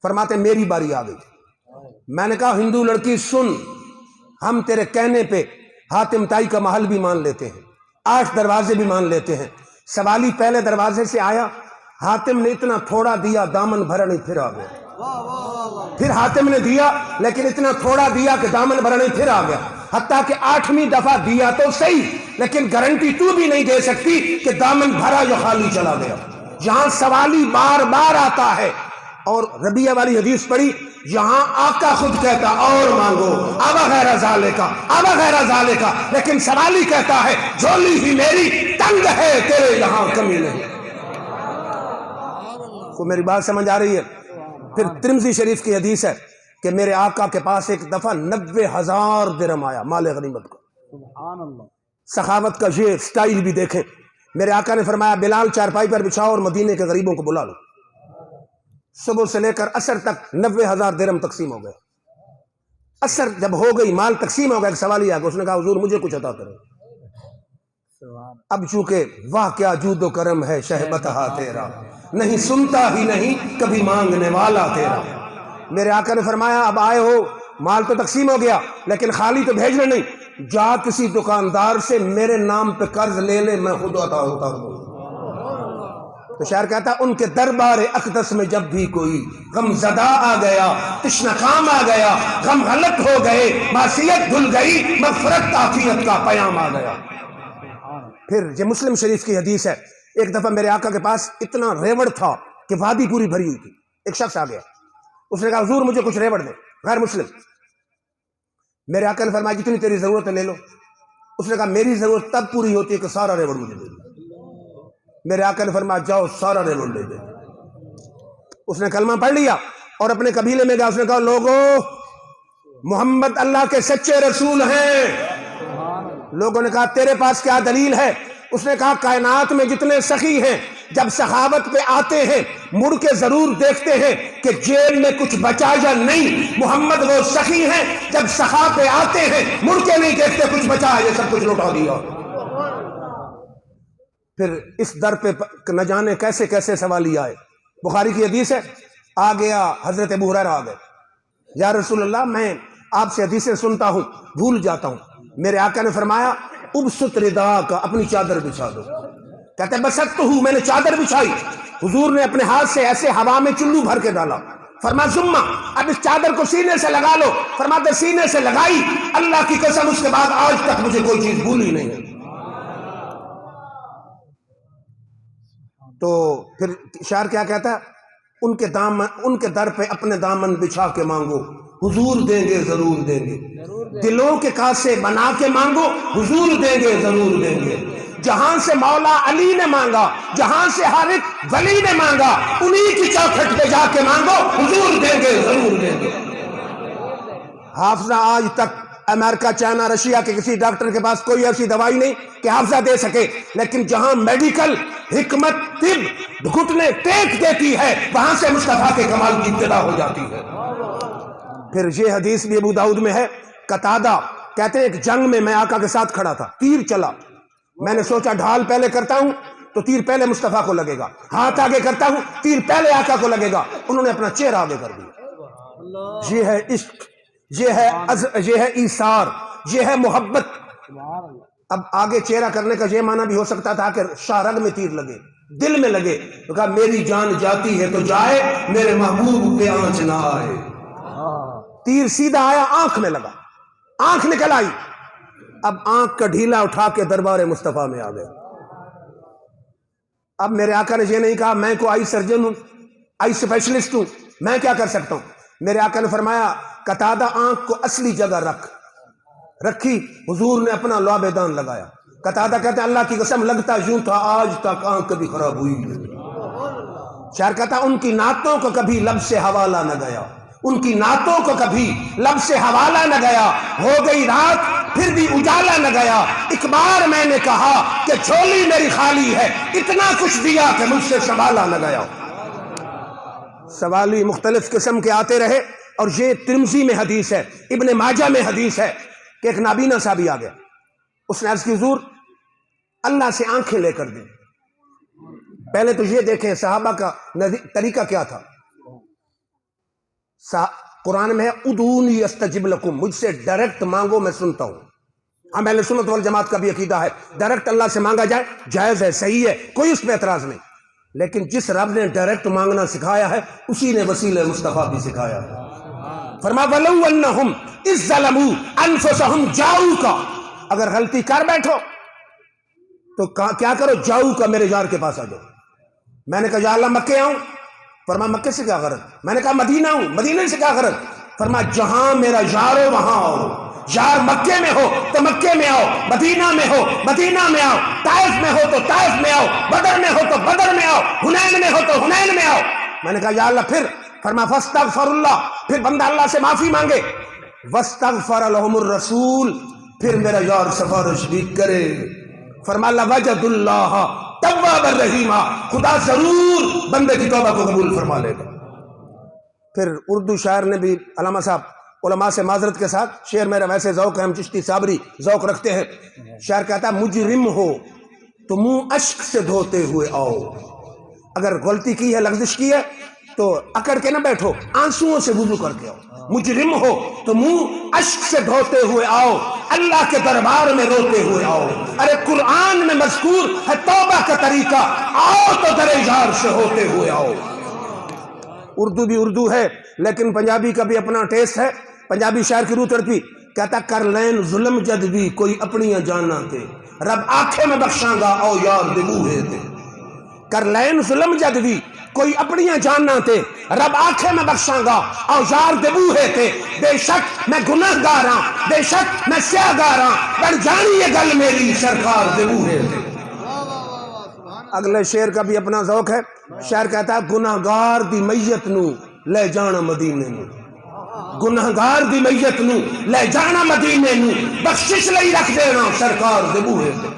Speaker 2: فرماتے میری باری آ گئی، میں نے کہا ہندو لڑکی سن، ہم تیرے کہنے پہ حاتم طائی کا محل بھی مان لیتے ہیں، 8 دروازے بھی مان لیتے ہیں، سوالی پہلے دروازے سے آیا، حاتم نے اتنا تھوڑا دیا دامن بھرا نہیں پھر آ گیا، پھر حاتم نے دیا لیکن اتنا تھوڑا دیا کہ دامن بھرا نہیں پھر آ گیا، حتیٰ کہ 8ویں دفعہ دیا تو صحیح لیکن گارنٹی تو بھی نہیں دے سکتی کہ دامن بھرا یا خالی چلا گیا۔ یہاں سوالی بار بار آتا ہے، اور ربیہ والی حدیث پڑھی، یہاں آقا خود کہتا اور مانگو ابا غیر ذالکا ابا غیر ذالکا، لیکن سوالی کہتا ہے جھولی ہی میری تنگ ہے، تیرے یہاں کمی نہیں۔ کو میری بات سمجھ آ رہی ہے؟ پھر ترمذی شریف کی حدیث ہے کہ میرے آقا کے پاس ایک دفعہ 90,000 درہم آیا مال غنیمت کا۔
Speaker 3: سبحان اللہ،
Speaker 2: سخاوت کا یہ سٹائل بھی دیکھیں، میرے آقا نے فرمایا بلال چارپائی پر بچھاؤ اور مدینے کے غریبوں کو بلا لو۔ صبح سے لے کر عصر تک 90,000 درہم تقسیم ہو گئے. عصر جب ہو گئی، مال تقسیم ہو گیا، ایک سوال ہی آ گیا. اس نے کہا حضور مجھے کچھ عطا کریں. اب چونکہ واہ کیا جود و کرم ہے شہبتہا تیرا، نہیں سنتا ہی نہیں کبھی مانگنے والا تیرا. میرے آقا نے فرمایا اب آئے ہو، مال تو تقسیم ہو گیا لیکن خالی تو بھیجنا نہیں، جا کسی دکاندار سے میرے نام پہ قرض لے لے، میں خود عطا ہوتا ہوں. تو شاعر کہتا ان کے دربار اقدس میں جب بھی کوئی غم زدہ آ گیا، تشنہ کام آ گیا، غم غلط ہو گئے، معصیت دھل گئی، مغفرت عافیت کا پیام آ گیا. پھر یہ مسلم شریف کی حدیث ہے، ایک دفعہ میرے آقا کے پاس اتنا ریوڑ تھا کہ وادی پوری بھری ہوئی تھی. ایک شخص آ گیا، اس نے کہا حضور مجھے کچھ ریوڑ دے. غیر مسلم. میرے آقا نے فرمایا جتنی تیری ضرورت ہے لے لو. اس نے کہا میری ضرورت تب پوری ہوتی ہے کہ سارا ریوڑ مجھے دے دو. میرے آقا نے فرمایا جاؤ سارا ریوڑ لے دے. اس نے کلمہ پڑھ لیا اور اپنے قبیلے میں گیا. اس نے کہا لوگو محمد اللہ کے سچے رسول ہیں. لوگوں نے کہا تیرے پاس کیا دلیل ہے؟ اس نے کہا کائنات میں جتنے سخی ہیں جب سخاوت پہ آتے ہیں مڑ کے ضرور دیکھتے ہیں کہ جیل میں کچھ بچا یا نہیں. محمد وہ سخی ہیں جب سخا پہ آتے ہیں مڑ کے نہیں دیکھتے کچھ بچا ہے، یہ سب کچھ لوٹا دیا. پھر اس در پہ نہ جانے کیسے کیسے سوالی آئے. بخاری کی حدیث ہے، آ گیا حضرت ابو ہریرہ آ گئے، یا رسول اللہ میں آپ سے حدیثیں سنتا ہوں بھول جاتا ہوں. میرے آقا نے فرمایا ابسط ردا کا، اپنی چادر بچھا دو. کہتے ہیں بسط تو ہوں، میں نے چادر بچھائی. حضور نے اپنے ہاتھ سے ایسے ہوا میں چلو بھر کے ڈالا. فرمایا زمہ اب اس چادر کو سینے سے لگا لو. فرماتے سینے سے لگائی، اللہ کی قسم اس کے بعد آج تک مجھے کوئی چیز بھولی نہیں ہے. تو پھر شاعر کیا کہتا ہے ان کے در پہ اپنے دامن بچھا کے مانگو، حضور دیں گے ضرور دیں گے. دلوں کے کاسے بنا کے مانگو، حضور دیں گے ضرور دیں گے. جہاں سے مولا علی نے مانگا، جہاں سے ہر ایک ولی نے مانگا، انہی کی چوکھٹ پہ جا کے مانگو، حضور دیں گے ضرور دیں گے. حافظہ آج تک امریکہ، چائنا، رشیا کے کسی ڈاکٹر کے پاس کوئی ایسی دوائی نہیں کہ حافظہ دے سکے. لیکن جہاں میڈیکل حکمت طب گھٹنے ٹیک دیتی ہے وہاں سے مصطفیٰ کے کمال کی ابتدا ہو جاتی ہے. پھر یہ حدیث بھی ابو داؤد میں ہے. قتادہ کہتے ہیں ایک جنگ میں میں آقا کے ساتھ کھڑا تھا، تیر چلا، میں نے سوچا ڈھال پہلے کرتا ہوں تو تیر پہلے مصطفیٰ کو لگے گا، ہاتھ آگے کرتا ہوں تیر پہلے آقا کو لگے گا. انہوں نے اپنا چہرہ آگے کر دیا. یہ ہے عشق، یہ ہے ایثار، یہ ہے محبت. اب آگے چہرہ کرنے کا یہ معنی بھی ہو سکتا تھا کہ شاہ رگ میں تیر لگے، دل میں لگے. تو کہا میری جان جاتی ہے تو جائے، میرے محبوب پہ آنچ نہ آئے. تیر سیدھا آیا، آنکھ میں لگا، آنکھ نکل آئی. اب آنکھ کا ڈھیلا اٹھا کے دربار مصطفیٰ میں آ گئے. اب میرے آقا نے یہ نہیں کہا میں کو آئی سرجن ہوں، آئی اسپیشلسٹ ہوں، میں کیا کر سکتا ہوں. میرے آقا نے فرمایا قتادہ آنکھ کو اصلی جگہ رکھی. حضور نے اپنا لعب دان لگایا. قتادہ کہتے ہیں اللہ کی قسم لگتا یوں تھا آج تک آنکھ کبھی خراب ہوئی نہیں. شاعر کہتا ان کی نعتوں کو کبھی لب سے حوالہ نہ گیا، ان کی نعتوں کو کبھی لب سے حوالہ نہ گیا. ہو گئی رات پھر بھی اجالا نہ گیا. ایک بار میں نے کہا کہ جھولی میری خالی ہے، اتنا کچھ دیا کہ مجھ سے سنبھالا نہ گیا. سوالی مختلف قسم کے آتے رہے. اور یہ ترمذی میں حدیث ہے، ابن ماجہ میں حدیث ہے کہ ایک نابینا صحابی آ گیا. اس نے عرض کی حضور اللہ سے آنکھیں لے کر دیں. پہلے تو یہ دیکھیں صحابہ کا طریقہ کیا تھا. قرآن میں ہے ادعونی استجب لکم، مجھ سے ڈائریکٹ مانگو میں سنتا ہوں. ہم اہل سنت والجماعت کا بھی عقیدہ ہے ڈائریکٹ اللہ سے مانگا جائے، جائز ہے، صحیح ہے، کوئی اس پہ اعتراض نہیں. لیکن جس رب نے ڈائریکٹ مانگنا سکھایا ہے اسی نے وسیلہ مصطفیٰ بھی سکھایا ہے. فرمایا وَلَوْ أَنَّهُمْ إِذْ ظَلَمُوا أَنفُسَهُمْ جَاءُوكَ، اگر غلطی کر بیٹھو تو کیا کرو، جاؤ کا میرے یار کے پاس آ جاؤ. میں نے کہا یا اللہ مکے آؤں. فرمایا مکے سے کیا غرض؟ میں نے کہا مدینہ ہوں، مدینہ سے کیا غرض؟ فرمایا جہاں میرا یار ہو وہاں آؤ. یار مکے میں ہو تو مکے میں آؤ، مدینہ میں ہو مدینہ میں آؤ، طائف میں ہو تو طائف میں آؤ، بدر میں ہو تو بدر میں آؤ، حنین میں ہو تو حنین میں آؤ. میں نے کہا یا اللہ پھر؟ فرمایا فاستغفر اللہ، پھر بندہ اللہ سے معافی مانگے. واستغفر لهم الرسول، پھر میرا یار سفارش بھی کرے. فرمایا لوجد اللہ تواب الرحیم، خدا ضرور بندے کی توبہ کو قبول فرما لے گا. پھر اردو شاعر نے بھی، علامہ صاحب علماء سے معذرت کے ساتھ، شعر میرا ویسے ذوق ہے، ہم چشتی صابری ذوق رکھتے ہیں، شاعر کہتا ہے مجرم ہو تو منہ اشک سے دھوتے ہوئے آؤ، اگر غلطی کی ہے، لغزش کی ہے تو اکڑ کے نہ بیٹھو، آنسوؤں سے وضو کر کے آؤ، مجرم ہو تو منہ اشک سے دھوتے ہوئے آؤ، اللہ کے دربار میں روتے ہوئے آؤ، ارے قرآن میں مذکور ہے توبہ کا طریقہ، آؤ تو در اظہار سے ہوتے ہوئے آؤ۔ اردو بھی اردو ہے لیکن پنجابی کا بھی اپنا ٹیسٹ ہے، پنجابی شاعر کی روح تڑپی، کہتا کر لین ظلم جد بھی کوئی اپنیاں جانا تے، رب آنکھیں میں بخشاں گا او یار دے بوہے تے، کر لین ظلم جد بھی کوئی اپنیاں جانا تے، رب آنکھیں میں بخشاں گا او یار دے بوہے تے، بے شک میں گناہ گاراں، بے شک میں سیاہ گاراں، بڑھ جانی یہ گل میری سرکار دے بوہے تے۔ اگلے شعر کا بھی اپنا ذوق ہے، شاعر کہتا ہے گناہگار دی میت نو لے جانا مدینے نو، گناہگار دی میت نو لے جانا مدینے نو، بخشش لئی رکھ دینا سرکار دے بوہے تے۔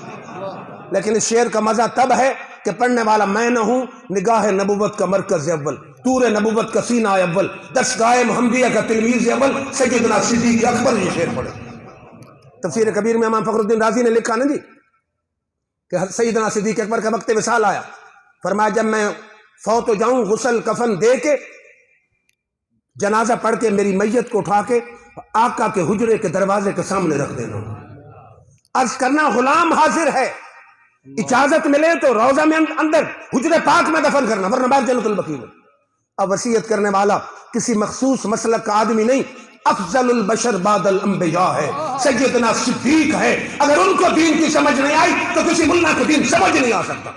Speaker 2: لیکن اس شعر کا مزہ تب ہے کہ پڑھنے والا میں نہ ہوں، نگاہ نبوت کا مرکز اول، طور نبوت کا سینہ اول، دستگاہ محمدیہ کا تلمیذ اول سیدنا صدیق اکبر یہ شعر پڑھے۔ تفسیر کبیر میں امام فخر الدین رازی نے لکھا نا جی کہ سیدنا صدیق اکبر کا وقت وصال آیا، فرمایا جب میں فوت ہو جاؤں غسل کفن دے کے جنازہ پڑھ کے میری میت کو اٹھا کے آقا کے حجرے کے دروازے کے سامنے رکھ دینا، عرض کرنا غلام حاضر ہے، اجازت ملے تو روضہ میں اندر حجرے پاک میں دفن کرنا، ورنہ باہر جنت البقیع میں۔ اب وصیت کرنے والا کسی مخصوص مسلک کا آدمی نہیں، افضل البشر بعد الانبیاء ہے، سیدنا صدیق ہے، اگر ان کو دین کی سمجھ نہیں آئی تو کسی ملا کو دین سمجھ نہیں آ سکتا۔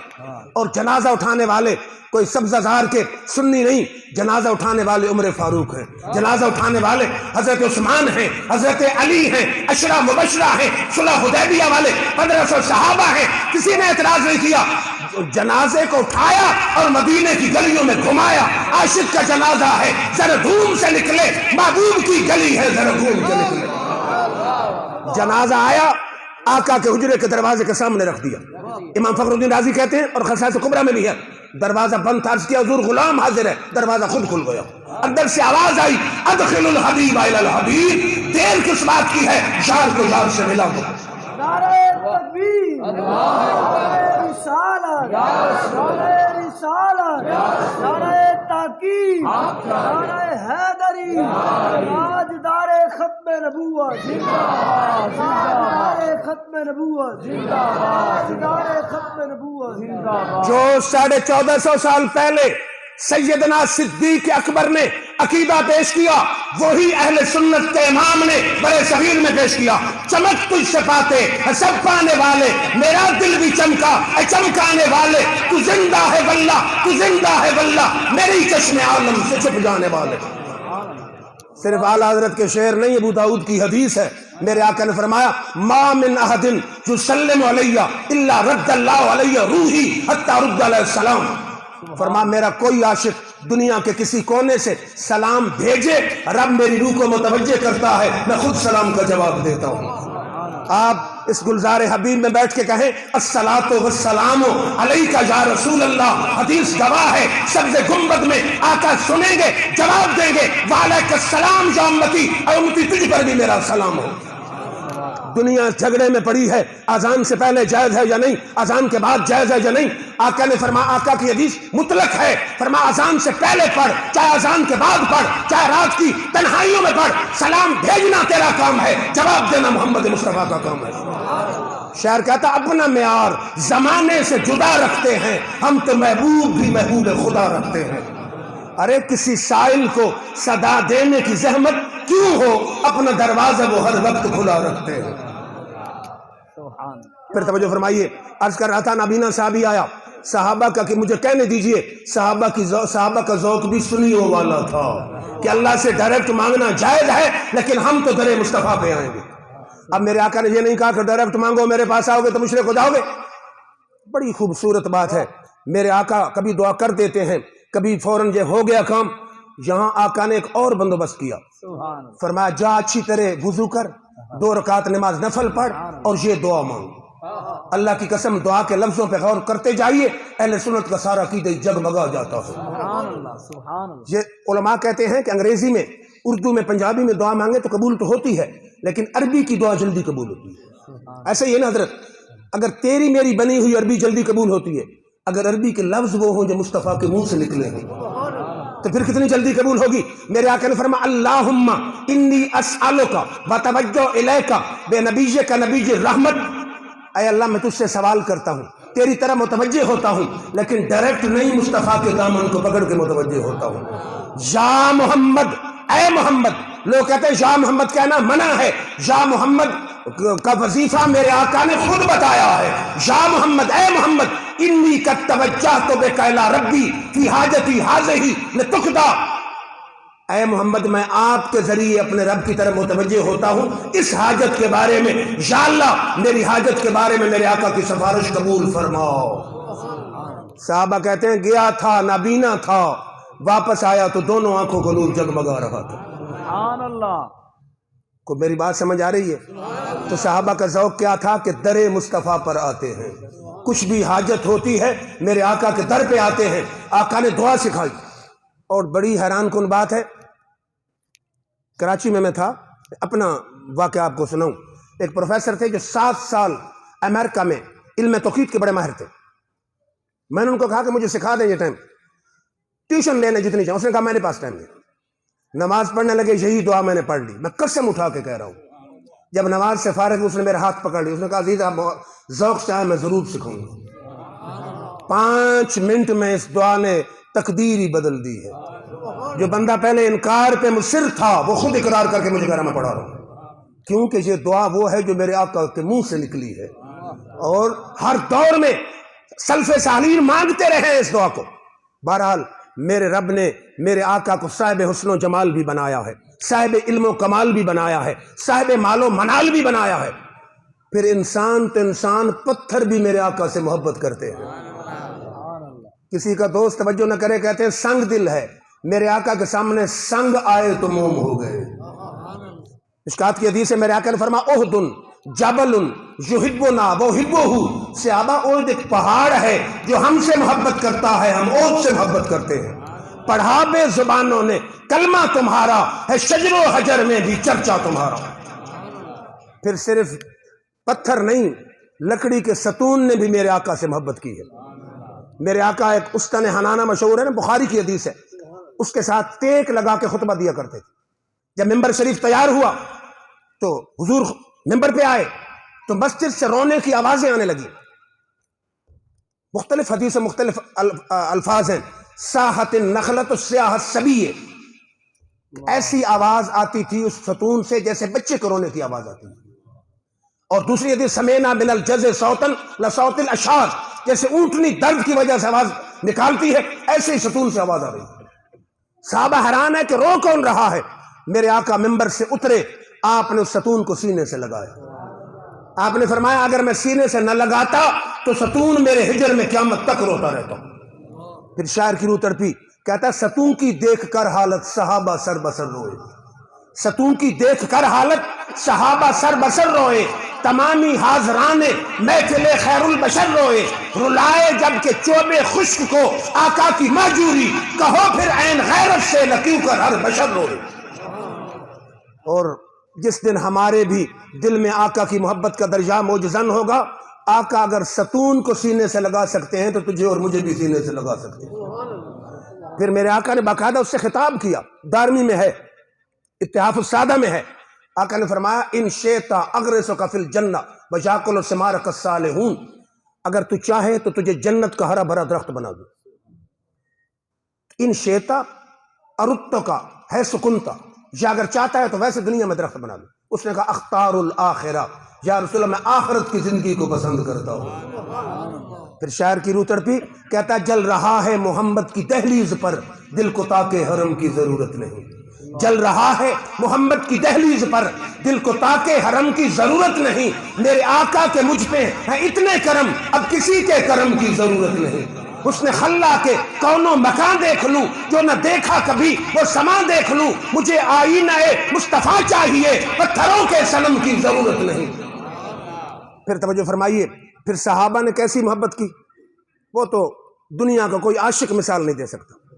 Speaker 2: اور جنازہ اٹھانے والے کوئی سبزہ زار کے سنی نہیں، جنازہ اٹھانے والے عمر فاروق ہیں، جنازہ اٹھانے والے حضرت عثمان ہیں، حضرت علی ہیں، عشرہ مبشرہ ہیں، صلح حدیبیہ والے 1500 صحابہ ہیں، کسی نے اعتراض نہیں کیا۔ جنازے کو اٹھایا اور مدینے کی گلیوں میں گھمایا، عاشق کا جنازہ ہے ذرا دھوم سے نکلے، محبوب کی گلی ہے ذرا گھوم کے نکلے۔ جنازہ آیا، آقا کے حجرے کے دروازے کے سامنے رکھ دیا۔ امام فخر الدین رازی کہتے ہیں اور خصائص کبریٰ میں بھی ہے، دروازہ بند تھا، عرض کیا حضور غلام حاضر ہے، دروازہ خود کھل گیا، اندر سے آواز آئی ادخل الحبیب الی الحبیب، دیر کس بات کی ہے، یار کو یار سے ملا دو۔
Speaker 1: نعرہ تکبیر، نعرہ رسالت، نعرہ رسالت، نعرہ تحقیق، نعرہ حیدری، تاجدار ختم نبوت، تاجدار ختم نبوت، تاجدار ختم نبوت۔
Speaker 2: جو 1450 سال پہلے سیدنا صدیق اکبر نے عقیدہ پیش کیا، وہی اہل سنت کے امام نے بڑے صغیر میں پیش کیا۔ چمک تجھ سے پاتے سب پانے والے، میرا دل بھی چمکا اے چمکانے والے، تو زندہ ہے واللہ، تو زندہ ہے واللہ، میری چشم عالم سے چھپ جانے والے۔ صرف اعلیٰ حضرت کے شعر نہیں، ابو داؤد کی حدیث ہے، میرے آقا نے فرمایا ما من احد یسلم علیہ الا رد اللہ علیہ روحی حتی رد علیہ السلام، فرما میرا کوئی عاشق دنیا کے کسی کونے سے سلام بھیجے، رب میری روح کو متوجہ کرتا ہے، میں خود سلام کا جواب دیتا ہوں۔ آپ اس گلزار حبیب میں بیٹھ کے کہیں الصلاۃ والسلام علیک یا رسول اللہ، حدیث گواہ ہے، سبز گنبد میں آقا سنیں گے، جواب دیں گے وعلیک السلام یا امتی، اے امتی تجھ پر بھی میرا سلام ہو۔ دنیا جھگڑے میں پڑی ہے اذان سے پہلے جائز ہے یا نہیں، اذان کے بعد جائز ہے یا نہیں، آقا نے فرمایا، آقا کی حدیث مطلق ہے، فرمایا اذان سے پہلے پڑھ، چاہے اذان کے بعد پڑھ، چاہے رات کی تنہائیوں میں پڑھ، سلام بھیجنا تیرا کام ہے، جواب دینا محمد مصطفیٰ کا کام ہے۔ شاعر کہتا اپنا معیار زمانے سے جدا رکھتے ہیں، ہم تو محبوب بھی محبوب خدا رکھتے ہیں۔ ارے کسی سائل کو صدا دینے کی زحمت کیوں ہو، اپنا دروازہ وہ ہر وقت کھلا رکھتے ہیں۔ پھر توجہ فرمائیے، عرض کر رہا تھا نابینا صحابی آیا، صحابہ کا کہ مجھے کہنے دیجئے، صحابہ کا ذوق بھی سنیوں والا تھا کہ اللہ سے ڈائریکٹ مانگنا جائز ہے، لیکن ہم تو در مصطفیٰ پہ آئیں گے۔ اب میرے آقا نے یہ نہیں کہا کہ ڈائریکٹ مانگو میرے پاس آؤ گے تو مشرک ہو جاؤ گے۔ بڑی خوبصورت بات ہے، میرے آقا کبھی دعا کر دیتے ہیں، کبھی فوراً یہ ہو گیا کام۔ یہاں آقا نے ایک اور بندوبست کیا، فرمایا جا اچھی طرح وضو کر، 2 رکعت نماز نفل پڑھ اور یہ دعا مانگ۔ اللہ کی قسم دعا کے لفظوں پہ غور کرتے جائیے، اہل سنت کا سارا عقیدہ جگمگا جاتا ہے۔
Speaker 3: سبحان اللہ.
Speaker 2: یہ علماء کہتے ہیں کہ انگریزی میں، اردو میں، پنجابی میں دعا مانگے تو قبول تو ہوتی ہے، لیکن عربی کی دعا جلدی قبول ہوتی ہے. ایسا ہی ہے نا حضرت، اگر تیری میری بنی ہوئی عربی جلدی قبول ہوتی ہے، اگر عربی کے لفظ وہ ہوں جو مصطفیٰ کے منہ سے نکلے ہیں تو پھر کتنی جلدی قبول ہوگی. میرے آقا نے فرمایا اللہم انی اسألک وتوجہ الیک بے نبیک نبی رحمت، اے اللہ میں تجھ سے سوال کرتا ہوں، تیری طرح متوجہ ہوتا ہوں، لیکن ڈائریکٹ نہیں، مصطفیٰ کے دامن کو پکڑ کے متوجہ ہوتا ہوں. یا محمد، اے محمد، لوگ کہتے ہیں یا محمد کہنا منع ہے، یا محمد کا وظیفہ میرے آقا نے خود بتایا ہے. یا محمد، اے محمد، انی قد توجہت بک الی ربی فی حاجتی ہذہ لتقضی، اے محمد میں آپ کے ذریعے اپنے رب کی طرف متوجہ ہوتا ہوں اس حاجت کے بارے میں، یا اللہ میری حاجت کے بارے میں میرے آقا کی سفارش قبول فرماؤ. صحابہ کہتے ہیں گیا تھا نابینا تھا، واپس آیا تو دونوں آنکھوں کو نور جگمگا رہا تھا.
Speaker 3: سبحان اللہ.
Speaker 2: کو میری بات سمجھ آ رہی ہے؟ تو صحابہ کا ذوق کیا تھا کہ در مصطفیٰ پر آتے ہیں، کچھ بھی حاجت ہوتی ہے میرے آقا کے در پہ آتے ہیں. آقا نے دعا سکھائی. اور بڑی حیران کن بات ہے، کراچی میں تھا، اپنا واقعہ آپ کو سناؤں. ایک پروفیسر تھے جو 7 سال امریکہ میں علم توحید کے بڑے ماہر تھے. میں نے ان کو کہا کہ مجھے سکھا دیں یہ ٹائم، ٹیوشن لینے جتنی چاہوں. اس نے کہا میرے پاس ٹائم نہیں. نماز پڑھنے لگے، یہی دعا میں نے پڑھ لی، میں قسم اٹھا کے کہہ رہا ہوں. جب نماز سے فارغ اس نے میرے ہاتھ پکڑ لی، اس نے کہا عزیز آپ ذوق سے آئے، میں ضرور سکھاؤں گا. 5 منٹ میں اس دعا نے تقدیر ہی بدل دی ہے. جو بندہ پہلے انکار پہ مصر تھا وہ خود اقرار کر کے مجھے کہہ رہا میں پڑھا رہا ہوں، کیونکہ یہ دعا وہ ہے جو میرے آقا کے منہ سے نکلی ہے. اور ہر دور میں سلف صالحین مانگتے رہے اس دعا کو. بہرحال میرے رب نے میرے آقا کو صاحب حسن و جمال بھی بنایا ہے، صاحب علم و کمال بھی بنایا ہے، صاحب مال و منال بھی بنایا ہے. پھر انسان تو انسان، پتھر بھی میرے آقا سے محبت کرتے ہیں. کسی کا دوست توجہ نہ کرے، کہتے ہیں سنگ دل ہے، میرے آقا کے سامنے سنگ آئے تو موم ہو گئے. مشکات کی حدیث ہے، میرے آقا نے فرمایا احد جبل یحبنا وحبہ، صحابہ احد ایک پہاڑ ہے جو ہم سے محبت کرتا ہے، ہم احد سے محبت کرتے ہیں. پڑھا بے زبانوں نے کلمہ تمہارا ہے، شجر و حجر میں بھی چرچا تمہارا. پھر صرف پتھر نہیں، لکڑی کے ستون نے بھی میرے آقا سے محبت کی ہے. میرے آقا ایک استن حنانہ مشہور ہے نا، بخاری کی حدیث ہے، اس کے ساتھ ٹیک لگا کے خطبہ دیا کرتے تھے. جب ممبر شریف تیار ہوا تو حضور ممبر پہ آئے تو مسجد سے رونے کی آوازیں آنے لگی. مختلف حدیث مختلف الفاظ ہیں. ساحت النخلۃ السیاح الصبی، ایسی آواز آتی تھی اس ستون سے جیسے بچے کو رونے کی آواز آتی تھی. اور دوسری حدیث سمینا من الجز صوتا لصوت الاشعار، جیسے اونٹنی درد کی وجہ سے آواز نکالتی ہے ایسے ہی ستون سے آواز آ رہی. صحابہ حیران ہے کہ رو کون رہا ہے. میرے آقا ممبر سے اترے، آپ نے اس ستون کو سینے سے لگایا. آپ نے فرمایا اگر میں سینے سے نہ لگاتا تو ستون میرے ہجر میں قیامت تک روتا رہتا. پھر شاعر کی روح تڑپی، کہتا ستون کی دیکھ کر حالت صحابہ سر بسر روئے. ستون کی دیکھ کر حالت صحابہ سر بسر روئے، تمامی حاضران محفل خیر البشر روئے. رلائے جب کہ چوب خشک کو آقا کی مہجوری، کہو پھر عین غیرت سے لکیو کر ہر بشر روئے. اور جس دن ہمارے بھی دل میں آقا کی محبت کا درجہ موجزن ہوگا، آقا اگر ستون کو سینے سے لگا سکتے ہیں تو تجھے اور مجھے بھی سینے سے لگا سکتے ہیں. پھر میرے آقا نے باقاعدہ اس سے خطاب کیا، دارمی میں ہے، اتحاف السادہ میں ہے. آقا نے فرمایا ان شئتا اغرسک فی الجنہ وجاکل ثمارک الصالحون، اگر تو چاہے تو تجھے جنت کا ہرا بھرا درخت بنا دوں. ان شئتا ارتک حیث کنت، یا اگر چاہتا ہے تو ویسے دنیا میں درخت بنا دوں. اس نے کہا اختار الآخرہ، یا رسول اللہ میں آخرت کی زندگی کو پسند کرتا ہوں. پھر شاعر کی روح تڑپی، کہتا جل رہا ہے محمد کی دہلیز پر، دل کو تاکہ حرم کی ضرورت نہیں. جل رہا ہے محمد کی دہلیز پر، دل کو تاکہ حرم کی ضرورت نہیں. میرے آقا کے مجھ پہ ہیں اتنے کرم، اب کسی کے کرم کی ضرورت نہیں. اس نے خلا کے کونوں مکان دیکھ لوں جو نہ دیکھا کبھی، وہ سما دیکھ لوں، مجھے آئینہ مصطفیٰ چاہیے، پتھروں کے صنم کی ضرورت نہیں. پھر توجہ فرمائیے، پھر صحابہ نے کیسی محبت کی، وہ تو دنیا کا کوئی عاشق مثال نہیں دے سکتا.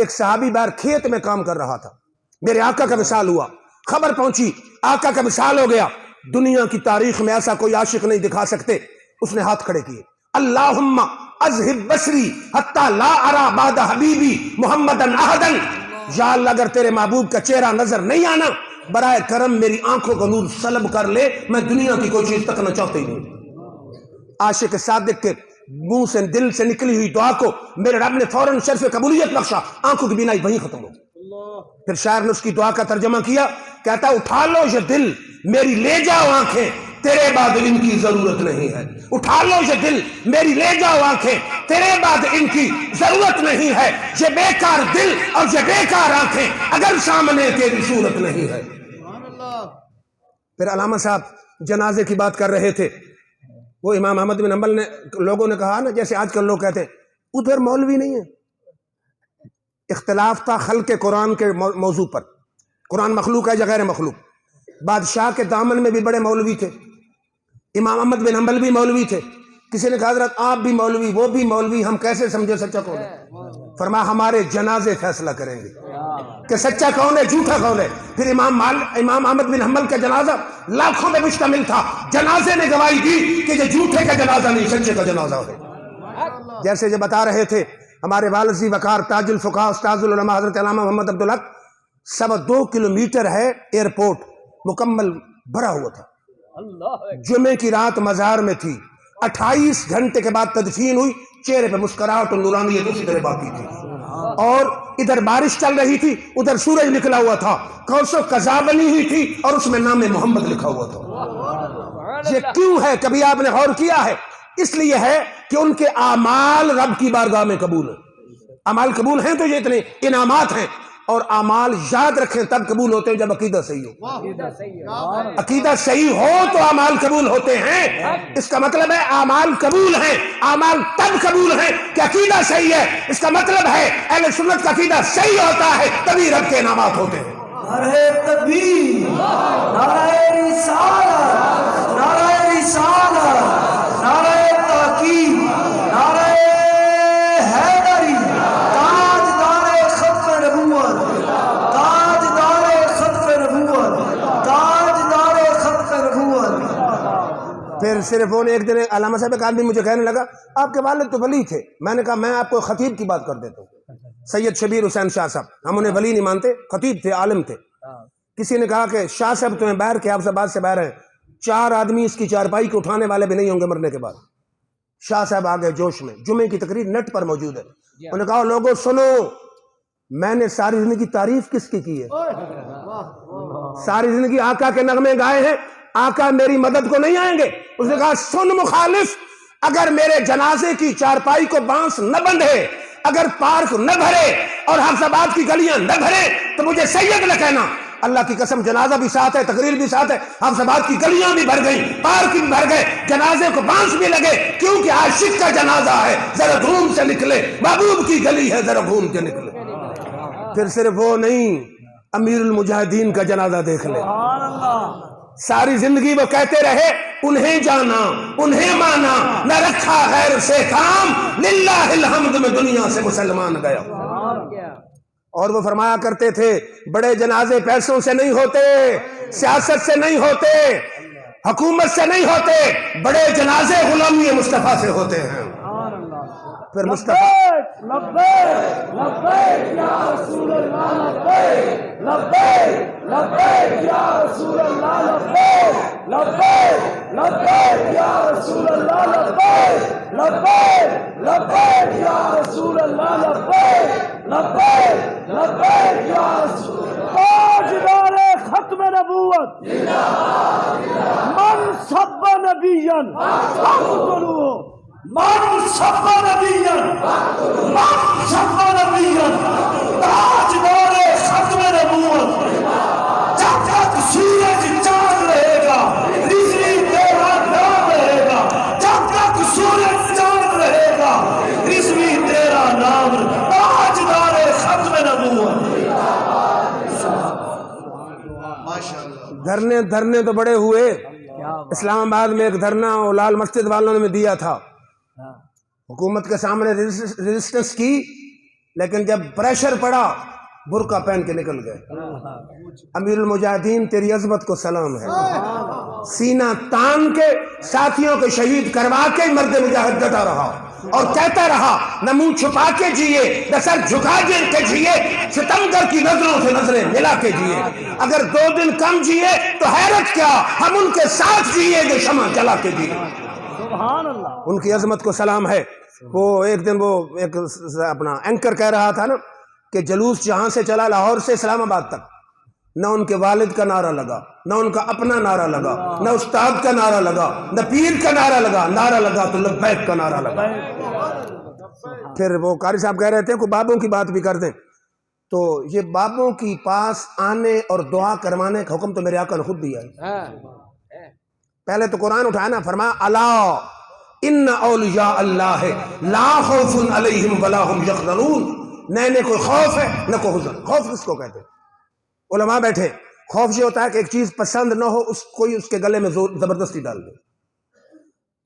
Speaker 2: ایک صحابی بار کھیت میں کام کر رہا تھا، میرے آقا کا وصال ہوا، خبر پہنچی آقا کا وصال ہو گیا، دنیا کی تاریخ میں ایسا کوئی عاشق نہیں دکھا سکتے، اس نے ہاتھ کھڑے کیے، اللہم اذہب بصری حتی لا ارا بعد حبیبی محمدن احدن، یا اللہ اگر تیرے محبوب کا چہرہ نظر نہیں آنا برائے کرم میری آنکھوں کو نور سلب کر لے، میں دنیا کی کوئی چیز تکنا چاہتا ہی نہیں۔ عاشق صادق کے منہ سے دل سے نکلی ہوئی دعا کو میرے رب نے فوراً شرف قبولیت بخشا، آنکھوں کی بینائی وہیں ختم ہو گئی۔ پھر شاعر نے اس کی دعا کا ترجمہ کیا، کہتا اٹھا لو یہ دل میری لے جاؤ آنکھیں، تیرے بعد ان کی ضرورت نہیں ہے، اٹھا لو یہ دل میری لے جاؤ آنکھیں، تیرے بعد ان کی ضرورت نہیں ہے، یہ بیکار دل اور یہ بیکار آنکھیں اگر سامنے تیری صورت نہیں ہے۔ پھر علامہ صاحب جنازے کی بات کر رہے تھے، وہ امام احمد بن حنبل نے، لوگوں نے کہا نا جیسے آج کل لوگ کہتے ہیں ادھر مولوی نہیں ہے، اختلاف تھا خلق قرآن کے موضوع پر، قرآن مخلوق ہے یا غیر مخلوق۔ بادشاہ کے دامن میں بھی بڑے مولوی تھے، امام احمد بن حنبل بھی مولوی تھے، کسی نے کہا حضرت آپ بھی مولوی وہ بھی مولوی، ہم کیسے سمجھے سچا کون ہے؟ فرمایا ہمارے جنازے فیصلہ کریں گے کہ سچا کون ہے جھوٹا کون ہے۔ پھر امام احمد بن حنبل کا جنازہ لاکھوں میں مشتمل تھا، جنازے نے گواہی دی کہ یہ جھوٹے کا جنازہ نہیں سچے کا جنازہ ہے۔ جیسے یہ بتا رہے تھے ہمارے والد ذی وقار تاج الفقہاء استاذ العلماء حضرت علامہ محمد عبدالحق، 2.25 کلومیٹر ہے ایئرپورٹ، مکمل بھرا ہوا تھا، جمعے کی رات مزار میں تھی، 28 گھنٹے کے بعد تدفین ہوئی، چہرے پہ مسکراہٹ اور نورانیت اسی طرح باقی تھی، اور ادھر بارش چل رہی تھی، ادھر سورج نکلا ہوا تھا، کوثر قضا بنی ہوئی تھی اور اس میں نام محمد لکھا ہوا تھا۔ یہ کیوں ہے کبھی آپ نے غور کیا ہے؟ اس لیے ہے کہ ان کے اعمال رب کی بارگاہ میں قبول ہیں، اعمال قبول ہیں تو یہ اتنے انعامات ہیں، اور اعمال یاد رکھیں تب قبول ہوتے ہیں جب عقیدہ صحیح ہو، عقیدہ صحیح ہو تو اعمال قبول ہوتے ہیں، اس کا مطلب ہے اعمال قبول ہیں، اعمال تب قبول ہیں کہ عقیدہ صحیح ہے، اس کا مطلب ہے اہل سنت کا عقیدہ صحیح ہوتا ہے تبھی رب کے انعامات ہوتے ہیں۔
Speaker 4: نعرہ تکبیر، نعرہ رسالت، نعرہ رسالت، نعرہ تحقیق، نعرہ حیدری، تاجدار ختم نبوت، تاجدار ختم نبوت، تاجدار ختم نبوت۔
Speaker 2: پھر صرف وہ ایک دن علامہ صاحب ایک آدمی مجھے کہنے لگا آپ کے والد تو ولی تھے، میں نے کہا میں آپ کو خطیب کی بات کر دیتا ہوں، سید شبیر حسین شاہ صاحب، ہم انہیں ولی نہیں مانتے، خطیب تھے، عالم تھے۔ کسی نے کہا کہ شاہ صاحب تمہیں باہر کے آپ سے بات سے باہر ہیں، 4 آدمی اس کی چارپائی کو اٹھانے والے بھی نہیں ہوں گے مرنے کے بعد۔ شاہ صاحب آگئے جوش میں، جمعے کی تقریر نیٹ پر موجود ہے، انہوں نے کہا لوگوں سنو، میں نے ساری زندگی تعریف کس کی ہے؟ ساری زندگی آقا کے نغمے گائے ہیں، آقا میری مدد کو نہیں آئیں گے۔ اس نے کہا سن مخالف، اگر میرے جنازے کی چارپائی کو بانس نہ بندھے، اگر پارک نہ بھرے اور حفظ آباد کی گلیاں نہ بھرے تو مجھے سید نہ کہنا۔ اللہ کی قسم جنازہ بھی ساتھ ہے، تقریر بھی ساتھ ہے، حفظ آباد کی گلیاں بھی بھر گئیں، پارک بھی بھر گئے، جنازے کو بانس بھی لگے، کیونکہ عاشق کا جنازہ ہے، ذرا گھوم سے نکلے، محبوب کی گلی ہے ذرا گھوم کے نکلے۔ پھر صرف وہ نہیں، امیر المجاہدین کا جنازہ دیکھ لے، ساری زندگی وہ کہتے رہے انہیں جانا انہیں مانا، نہ رکھا غیر سے کام، للہ الحمد میں دنیا سے مسلمان گیا۔ اور وہ فرمایا کرتے تھے بڑے جنازے پیسوں سے نہیں ہوتے، سیاست سے نہیں ہوتے، حکومت سے نہیں ہوتے، بڑے جنازے غلامی مصطفیٰ سے ہوتے ہیں۔ پھر مصطفیٰ
Speaker 3: لبیک لبیک یا رسول اللہ، لبیک لبیک لبیک یا رسول اللہ، لبیک لبیک لبیک یا رسول اللہ، لبیک لبیک لبیک یا رسول اللہ، لبیک لبیک لبیک یا رسول اللہ۔ تاجدار ختم نبوت، من سب نبیا فاقتلوہ، من سب نبیا، من سب نبیا، تاجدار ختم نبوت، جب تک سورج چاند رہے گا رضوی تیرا نام رہے گا، جب تک سورج چاند رہے گا رضوی تیرا نام، تاجدار ختم نبوت۔
Speaker 2: دھرنے تو بڑے ہوئے، اسلام آباد میں ایک دھرنا لال مسجد والوں نے دیا تھا، حکومت کے سامنے ریزسٹنس کی، لیکن جب پریشر پڑا برقع پہن کے نکل گئے۔ امیر المجاہدین تیری عظمت کو سلام ہے، سینہ تان کے ساتھیوں کو شہید کروا کے مرد مجاہد ڈٹا رہا اور کہتا رہا نہ منہ چھپا کے جیے نہ سر جھکا کے جیے، ستمگر کی نظروں سے نظریں ملا کے جیے، اگر 2 دن کم جیے تو حیرت کیا ہم ان کے ساتھ جیے جو شمع جلا کے جیے۔
Speaker 3: سبحان اللہ۔
Speaker 2: ان کی عظمت کو سلام ہے۔ وہ ایک دن وہ ایک اپنا اینکر کہہ رہا تھا نا کہ جلوس جہاں سے چلا لاہور سے اسلام آباد تک، نہ ان کے والد کا نعرہ لگا، نہ ان کا اپنا نعرہ لگا، نہ استاد کا نعرہ لگا، نہ پیر کا نعرہ لگا، نعرہ لگا تو لبیک کا نعرہ لگا۔ پھر وہ قاری صاحب کہہ رہے تھے کہ بابوں کی بات بھی کر دیں، تو یہ بابوں کی پاس آنے اور دعا کروانے کا حکم تو میرے آقا نے خود دیا ہے۔ پہلے تو قرآن اٹھایا نا، فرمایا الا ان اولیاء اللہ لا خوف علیہم ولا ہم یحزنون، نہ کوئی خوف ہے نہ کوئی حزن۔ خوف کس کو کہتے ہیں؟ علماء بیٹھے، خوف یہ ہوتا ہے کہ ایک چیز پسند نہ ہو کوئی اس کے گلے میں زبردستی ڈال دے،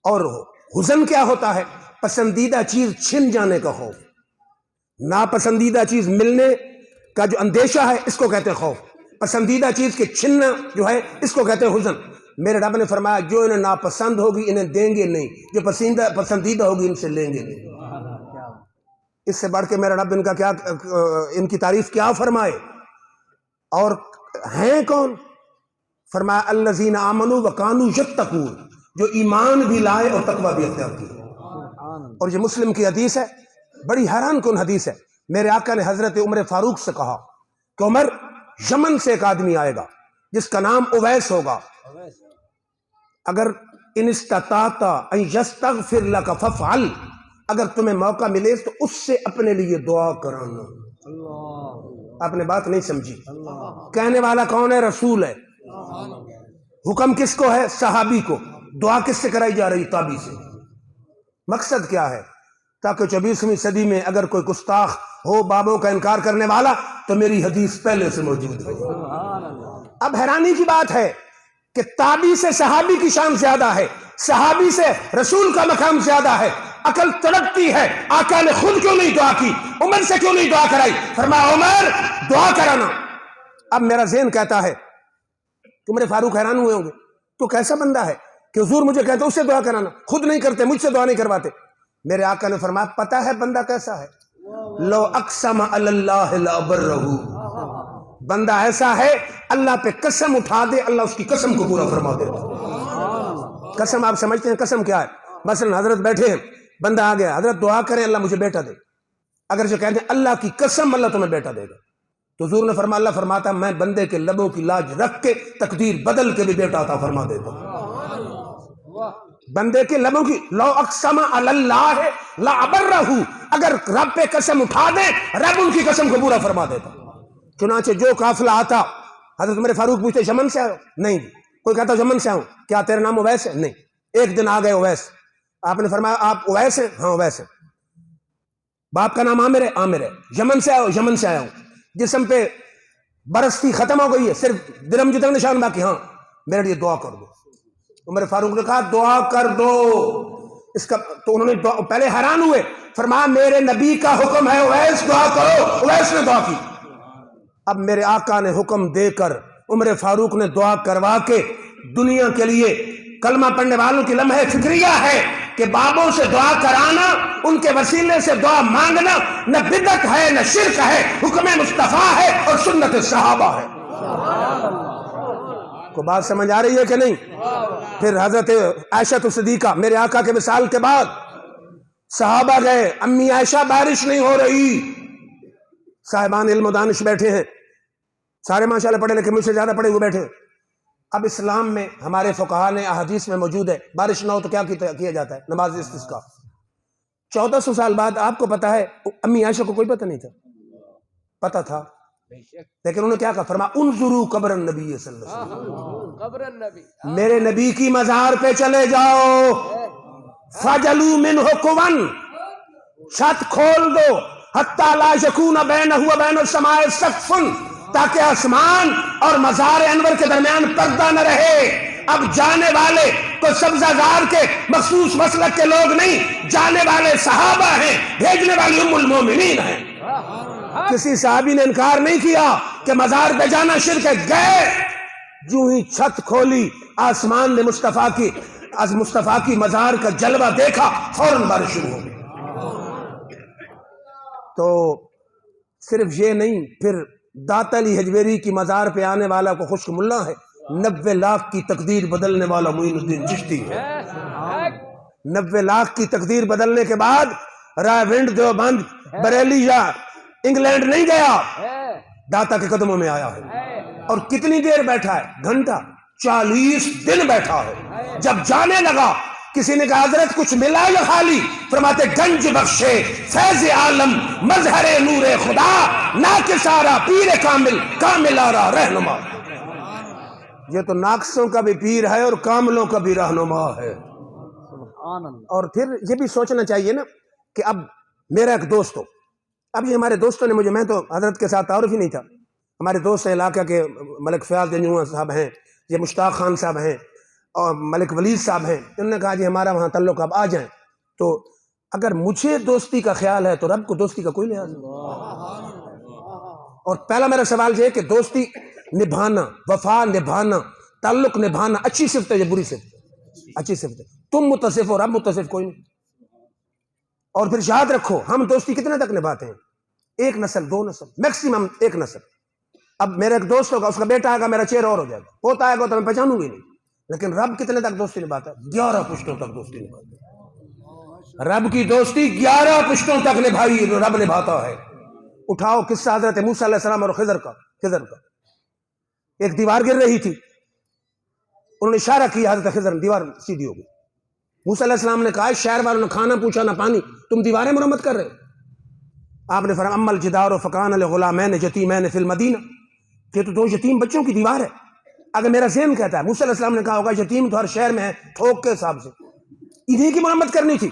Speaker 2: اور حزن کیا ہوتا ہے؟ پسندیدہ چیز چھن جانے کا خوف، ناپسندیدہ چیز ملنے کا جو اندیشہ ہے اس کو کہتے ہیں خوف، پسندیدہ چیز کے چھننا جو ہے اس کو کہتے ہیں حزن۔ میرے رب نے فرمایا جو انہیں ناپسند ہوگی انہیں دیں گے نہیں، جو پسندیدہ ہوگی ان سے لیں گے نہیں۔ اس سے بڑھ کے میرا رب ان کی تعریف کیا فرمائے؟ اور ہیں کون؟ فرمایا الذین آمنوا وکانوا یتقون، جو ایمان بھی لائے اور تقوی بھی اختیار کی۔ اور یہ مسلم کی حدیث ہے، بڑی حیران کن حدیث ہے۔ میرے آقا نے حضرت عمر فاروق سے کہا کہ عمر، یمن سے ایک آدمی آئے گا جس کا نام اویس ہوگا، اگر ان استطاعت ان یستغفر لک فافعل، اگر تمہیں موقع ملے تو اس سے اپنے لیے دعا کرانا۔ آپ نے بات نہیں سمجھی، کہنے والا کون ہے؟ رسول ہے۔ حکم کس کو ہے؟ صحابی کو۔ دعا کس سے کرائی جا رہی؟ تابعی سے۔ مقصد کیا ہے؟ تاکہ 24ویں صدی میں اگر کوئی گستاخ ہو بابوں کا انکار کرنے والا تو میری حدیث پہلے سے موجود ہے۔ اب حیرانی کی بات ہے کہ تابعی سے صحابی کی شان زیادہ ہے، صحابی سے رسول کا مقام زیادہ ہے۔ عقل تڑپتی ہے، آقا نے خود کیوں نہیں دعا کی؟ عمر سے کیوں نہیں دعا کرائی؟ فرمایا عمر دعا کرانا۔ اب میرا ذہن کہتا ہے کہ عمر فاروق حیران ہوئے ہوں گے، تو کیسا بندہ ہے کہ حضور مجھے کہتے اس سے دعا کرانا، خود نہیں کرتے، مجھ سے دعا نہیں کرواتے۔ میرے آقا نے فرمایا پتہ ہے بندہ کیسا ہے؟ لو اقسم علی اللہ لابرہ، بندہ ایسا ہے اللہ پہ قسم اٹھا دے اللہ اس کی قسم کو پورا فرما دیتا۔ قسم آپ سمجھتے ہیں قسم کیا ہے؟ مثلا حضرت بیٹھے ہیں، بندہ آ گیا، حضرت دعا کریں اللہ مجھے بیٹا دے، اگر جو کہتے ہیں اللہ کی قسم اللہ تمہیں بیٹا دے گا، تو حضور نے فرمایا، اللہ فرماتا میں بندے کے لبوں کی لاج رکھ کے تقدیر بدل کے بھی بیٹا عطا فرما دیتا ہوں۔ بندے کے لبوں کی، لو اقسم علی اللہ لا ابرہ، اگر رب پہ قسم اٹھا دے رب ان کی قسم کو پورا فرما دیتا۔ چنانچہ جو قافلہ آتا، حضرت عمر فاروق پوچھتے یمن سے آئے؟ نہیں۔ کوئی کہتا یمن سے آؤں، کیا تیرا نام اویس ہے؟ نہیں۔ ایک دن آ گئے اویس، آپ نے فرمایا آپ اویس ہیں؟ ہاں اویس ہیں۔ باپ کا نام عامر ہے؟ عامر ہے۔ یمن سے آؤ؟ یمن سے آیا ہوں۔ جسم پہ برستی ختم ہو گئی ہے، صرف درم جتنا نشان باقی؟ ہاں۔ میرے لیے دعا کر دو۔ عمر فاروق نے کہا دعا کر دو اس کا، تو انہوں نے پہلے حیران ہوئے، فرمایا میرے نبی کا حکم ہے اویس دعا کرو، اویس نے دعا کی۔ اب میرے آقا نے حکم دے کر عمر فاروق نے دعا کروا کے دنیا کے لیے کلمہ پڑھنے والوں کی لمحہ فکریہ ہے کہ بابوں سے دعا کرانا، ان کے وسیلے سے دعا مانگنا نہ بدعت ہے نہ شرک ہے، حکم مصطفیٰ ہے اور سنت صحابہ ہے۔ کو بات سمجھ آ رہی ہے کہ نہیں؟ پھر حضرت عائشہ صدیقہ، میرے آقا کے وصال کے بعد صحابہ گئے، امی عائشہ بارش نہیں ہو رہی، صاحبان علم و دانش بیٹھے ہیں، سارے ماشاءاللہ پڑھے لیکن مجھ سے زیادہ پڑھے ہوئے بیٹھے ہیں۔ اب اسلام میں ہمارے فقہا نے احادیث میں موجود ہے بارش نہ ہو تو کیا کیا جاتا ہے؟ نماز استسقاء۔ 1400 سال بعد آپ کو پتا ہے امی عائشہ کو کوئی پتہ نہیں تھا؟ پتہ تھا، لیکن انہوں نے کیا کہا؟ فرمایا انظروا قبر النبی صلی اللہ علیہ وسلم،
Speaker 1: قبر النبی،
Speaker 2: میرے نبی کی مزار پہ چلے جاؤ، فجلوا منہ قون، چھت کھول دو، حتی لا یکون بینہ و بین السماء سقف، تاکہ آسمان اور مزار انور کے درمیان پردہ نہ رہے۔ اب جانے والے تو سبزہ زار کے مخصوص مسلک کے لوگ نہیں، جانے والے صحابہ ہیں، بھیجنے والی ام المومنین ہیں۔ کسی صحابی نے انکار نہیں کیا کہ مزار پہ جانا شرک ہے. گئے جو ہی چھت کھولی آسمان نے مصطفیٰ کی مزار کا جلوہ دیکھا, فوراً بارش شروع ہو گئی. تو صرف یہ نہیں, پھر داتا علی حجویری کی مزار پہ آنے والا کو خشک ملا ہے, 90 لاکھ کی تقدیر بدلنے والا معین الدین چشتی ہے. 90 لاکھ کی تقدیر بدلنے کے بعد راولپنڈی, دیوبند, بریلی یا انگلینڈ نہیں گیا, داتا کے قدموں میں آیا ہے. اور کتنی دیر بیٹھا ہے؟ گھنٹہ, 40 دن بیٹھا ہے. جب جانے لگا کسی نے کہا حضرت کچھ ملا یا خالی؟ فرماتے گنج بخشے فیض عالم مظہر نور خدا ناقصارا پیر کامل کامل آرا رہنما. یہ تو ناقصوں کا بھی پیر ہے اور کاملوں کا بھی رہنما ہے. اور پھر یہ بھی سوچنا چاہیے نا کہ اب میرا ایک دوست ہو, اب یہ ہمارے دوستوں نے میں تو حضرت کے ساتھ تعارف ہی نہیں تھا, ہمارے دوست ہیں علاقہ کے, ملک فیاض جنجوہ صاحب ہیں, یہ مشتاق خان صاحب ہیں, اور ملک ولید صاحب ہیں. انہوں نے کہا جی ہمارا وہاں تعلق, اب آ جائیں. تو اگر مجھے دوستی کا خیال ہے تو رب کو دوستی کا کوئی لحاظ نہیں. اور پہلا میرا سوال یہ ہے کہ دوستی نبھانا, وفا نبھانا, تعلق نبھانا اچھی صفت ہے یا بری صفت ہے؟ اچھی صفت ہے. تم متصف ہو, رب متصف کوئی نہیں. اور پھر یاد رکھو ہم دوستی کتنے تک نبھاتے ہیں؟ 1 نسل, 2 نسل, میکسیمم 1 نسل. اب میرا ایک دوست ہوگا, اس کا بیٹا آئے گا, میرا چہرہ اور ہو جائے گا, پوتا آئے گا تو میں پہچانوں گی نہیں. لیکن رب کتنے تک دوستی نبھاتا ہے؟ 11 پشتوں تک دوستی نبھاتا ہے. رب کی دوستی 11 پشتوں تک نبھائی, رب نبھاتا ہے. اٹھاؤ قصہ حضرت موسیٰ علیہ السلام اور خضر کا. ایک دیوار گر رہی تھی, انہوں نے اشارہ کیا, حضرت خضر, دیوار سیدھی ہو گئی. موسیٰ علیہ السلام نے کہا شہر والوں نے کھانا پوچھا نہ پانی, تم دیواریں مرمت کر رہے. آپ نے فرمایا اما الجدار فکان لغلامین یتیمین فی المدینہ, یہ تو 2 یتیم بچوں کی دیوار ہے. اگر میرا ذہن کہتا ہے موسیٰ علیہ السلام نے کہا ہوگا یتیم تو ہر شہر میں ہے, تھوک کے حساب سے انہیں کی مرمت کرنی تھی.